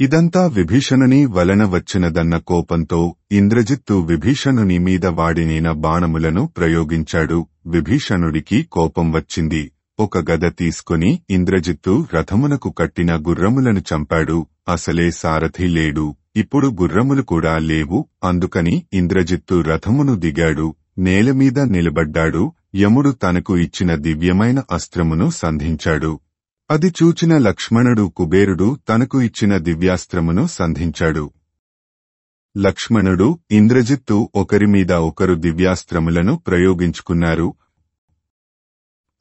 ఇదంతా విభీషణుని వలన వచ్చినదన్న కోపంతో ఇంద్రజిత్తు విభీషణుని మీద వాడినైన బాణములను ప్రయోగించాడు. విభీషణుడికి కోపం వచ్చింది. ఒక గద తీసుకుని ఇంద్రజిత్తు రథమునకు కట్టిన గుర్రములను చంపాడు. అసలే సారథి లేడు. ఇప్పుడు గుర్రములు కూడా లేవు. అందుకని ఇంద్రజిత్తు రథమును దిగాడు. నేలమీద నిలబడ్డాడు. యముడు తనకు ఇచ్చిన దివ్యమైన అస్త్రమును సంధించాడు. అది చూచిన లక్ష్మణుడు కుబేరుడు తనకు ఇచ్చిన దివ్యాస్త్రమును సంధించాడు. లక్ష్మణుడు ఇంద్రజిత్తు ఒకరిమీద ఒకరు దివ్యాస్త్రములను ప్రయోగించుకున్నారు.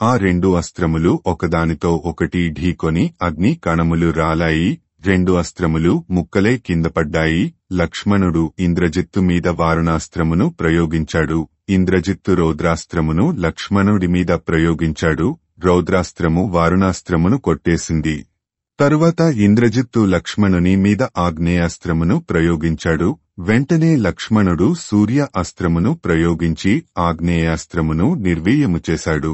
ఆ 2 అస్త్రములు ఒకదానితో ఒకటి ఢీకొని అగ్ని కణములు రాలాయి. 2 అస్త్రములు ముక్కలై కిందపడ్డాయి. లక్ష్మణుడు ఇంద్రజిత్తు మీద వారుణాస్త్రమును ప్రయోగించాడు. ఇంద్రజిత్తు రౌద్రాస్త్రమును లక్ష్మణుడి మీద ప్రయోగించాడు. రౌద్రాస్త్రము వారుణాస్త్రమును కొట్టేసింది. తరువాత ఇంద్రజిత్తు లక్ష్మణుని మీద ఆగ్నేయాస్త్రమును ప్రయోగించాడు. వెంటనే లక్ష్మణుడు సూర్య అస్త్రమును ప్రయోగించి ఆగ్నేయాస్త్రమును నిర్వీర్యము చేశాడు.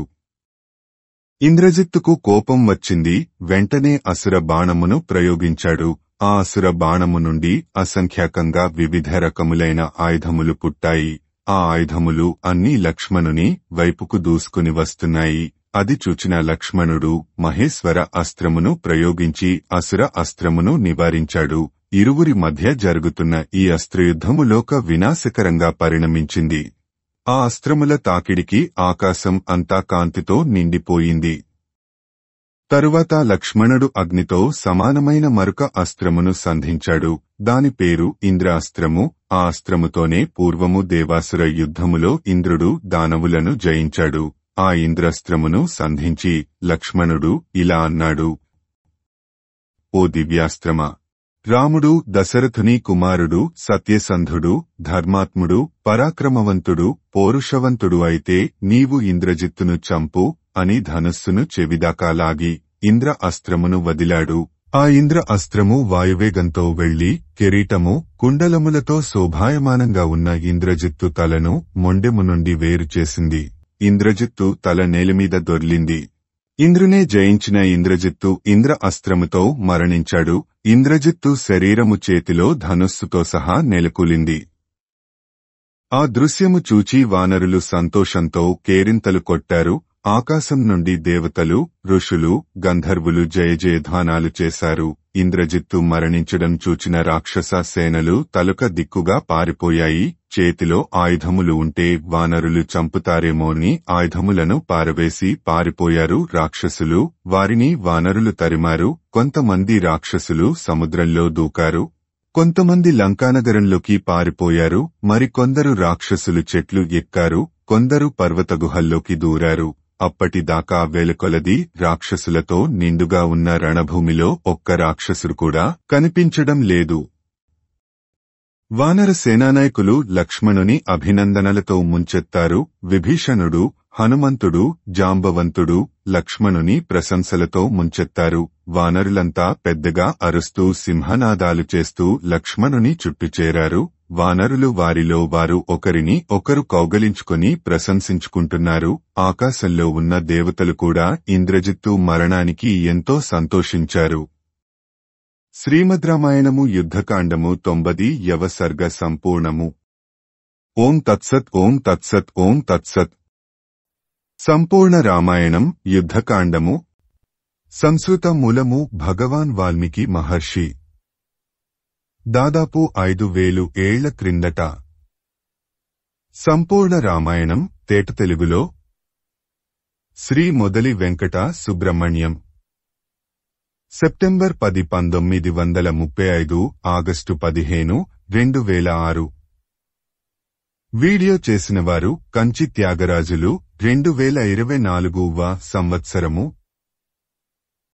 ఇంద్రజిత్తుకు కోపం వచ్చింది. వెంటనే అసుర బాణమును ప్రయోగించాడు. ఆ అసుర బాణము నుండి అసంఖ్యాకంగా వివిధ రకములైన ఆయుధములు పుట్టాయి. ఆ ఆయుధములు అన్నీ లక్ష్మణుని వైపుకు దూసుకుని వస్తున్నాయి. అది చూచిన లక్ష్మణుడు మహేశ్వర అస్త్రమును ప్రయోగించి అసుర అస్త్రమును నివారించాడు. ఇరువురి మధ్య జరుగుతున్న ఈ అస్త్రయుద్ధము లోక వినాశకరంగా పరిణమించింది. ఆ అస్త్రముల తాకిడికి ఆకాశం అంతా కాంతితో నిండిపోయింది. తరువాత లక్ష్మణుడు అగ్నితో సమానమైన మరొక అస్త్రమును సంధించాడు. దాని పేరు ఇంద్ర అస్త్రము. ఆ అస్త్రముతోనే పూర్వము దేవాసుర యుద్ధములో ఇంద్రుడు దానవులను జయించాడు. ఆ ఇంద్రాస్త్రమును సంధించి లక్ష్మణుడు ఇలా అన్నాడు: ఓ దివ్యాస్త్రమా! రాముడు దశరథుని కుమారుడు, సత్యసంధుడు, ధర్మాత్ముడు, పరాక్రమవంతుడు, పౌరుషవంతుడు అయితే నీవు ఇంద్రజిత్తును చంపు అని ధనుస్సును చెవిదాకా లాగి ఇంద్ర అస్త్రమును వదిలాడు. ఆ ఇంద్ర అస్త్రము వాయువేగంతో వెళ్లి కిరీటము, కుండలములతో శోభాయమానంగా ఉన్న ఇంద్రజిత్తు తలను మొండెము నుండి వేరు చేసింది. ఇంద్రజిత్తు తల నేలమీద దొర్లింది. ఇంద్రునే జయించిన ఇంద్రజిత్తు ఇంద్ర అస్త్రముతో మరణించాడు. ఇంద్రజిత్తు శరీరము చేతిలో ధనుస్సుతో సహా నెలకూలింది. ఆ దృశ్యము చూచి వానరులు సంతోషంతో కేరింతలు కొట్టారు. ఆకాశం నుండి దేవతలు, ఋషులు, గంధర్వులు జయజయధ్వానాలు చేశారు. ఇంద్రజిత్తు మరణించడం చూచిన రాక్షస సేనలు తలుక దిక్కుగా పారిపోయాయి. చేతిలో ఆయుధములు ఉంటే వానరులు చంపుతారేమోని ఆయుధములను పారవేసి పారిపోయారు రాక్షసులు. వారిని వానరులు తరిమారు. కొంతమంది రాక్షసులు సముద్రంలో దూకారు. కొంతమంది లంకానగరంలోకి పారిపోయారు. మరికొందరు రాక్షసులు చెట్లు ఎక్కారు. కొందరు పర్వత గుహల్లోకి దూరారు. అప్పటిదాకా వేలకొలది రాక్షసులతో నిండుగా ఉన్న రణభూమిలో ఒక్క రాక్షసుడు కూడా కనిపించడం లేదు. వానర సేనానాయకులు లక్ష్మణుని అభినందనలతో ముంచెత్తారు. విభీషణుడు, హనుమంతుడు, జాంబవంతుడు లక్ష్మణుని ప్రశంసలతో ముంచెత్తారు. వానరులంతా పెద్దగా అరుస్తూ సింహనాదాలు చేస్తూ లక్ష్మణుని చుట్టుచేరారు. వానరులు వారిలో వారు ఒకరిని ఒకరు కౌగలించుకుని ప్రశంసించుకుంటున్నారు. ఆకాశంలో ఉన్న దేవతలు కూడా ఇంద్రజిత్తు మరణానికి ఎంతో సంతోషించారు. శ్రీమద్ రామాయణము యుద్ధకాండము 90వ సర్గ సంపూర్ణము. ఓం తత్సత్ ఓం తత్సత్ ఓం తత్సత్. సంపూర్ణ రామాయణం యుద్ధకాండము. సంస్కృత మూలము భగవాన్ వాల్మీకి మహర్షి. దాదాపు 5000 ఏళ్ల క్రిందట. సంపూర్ణ రామాయణం తేట తెలుగులో Shri Modali Venkata Subrahmanyam. September 10, 1935, August 15, 2006. Video చేసినవారు కంచి త్యాగరాజులు. 2024వ సంవత్సరము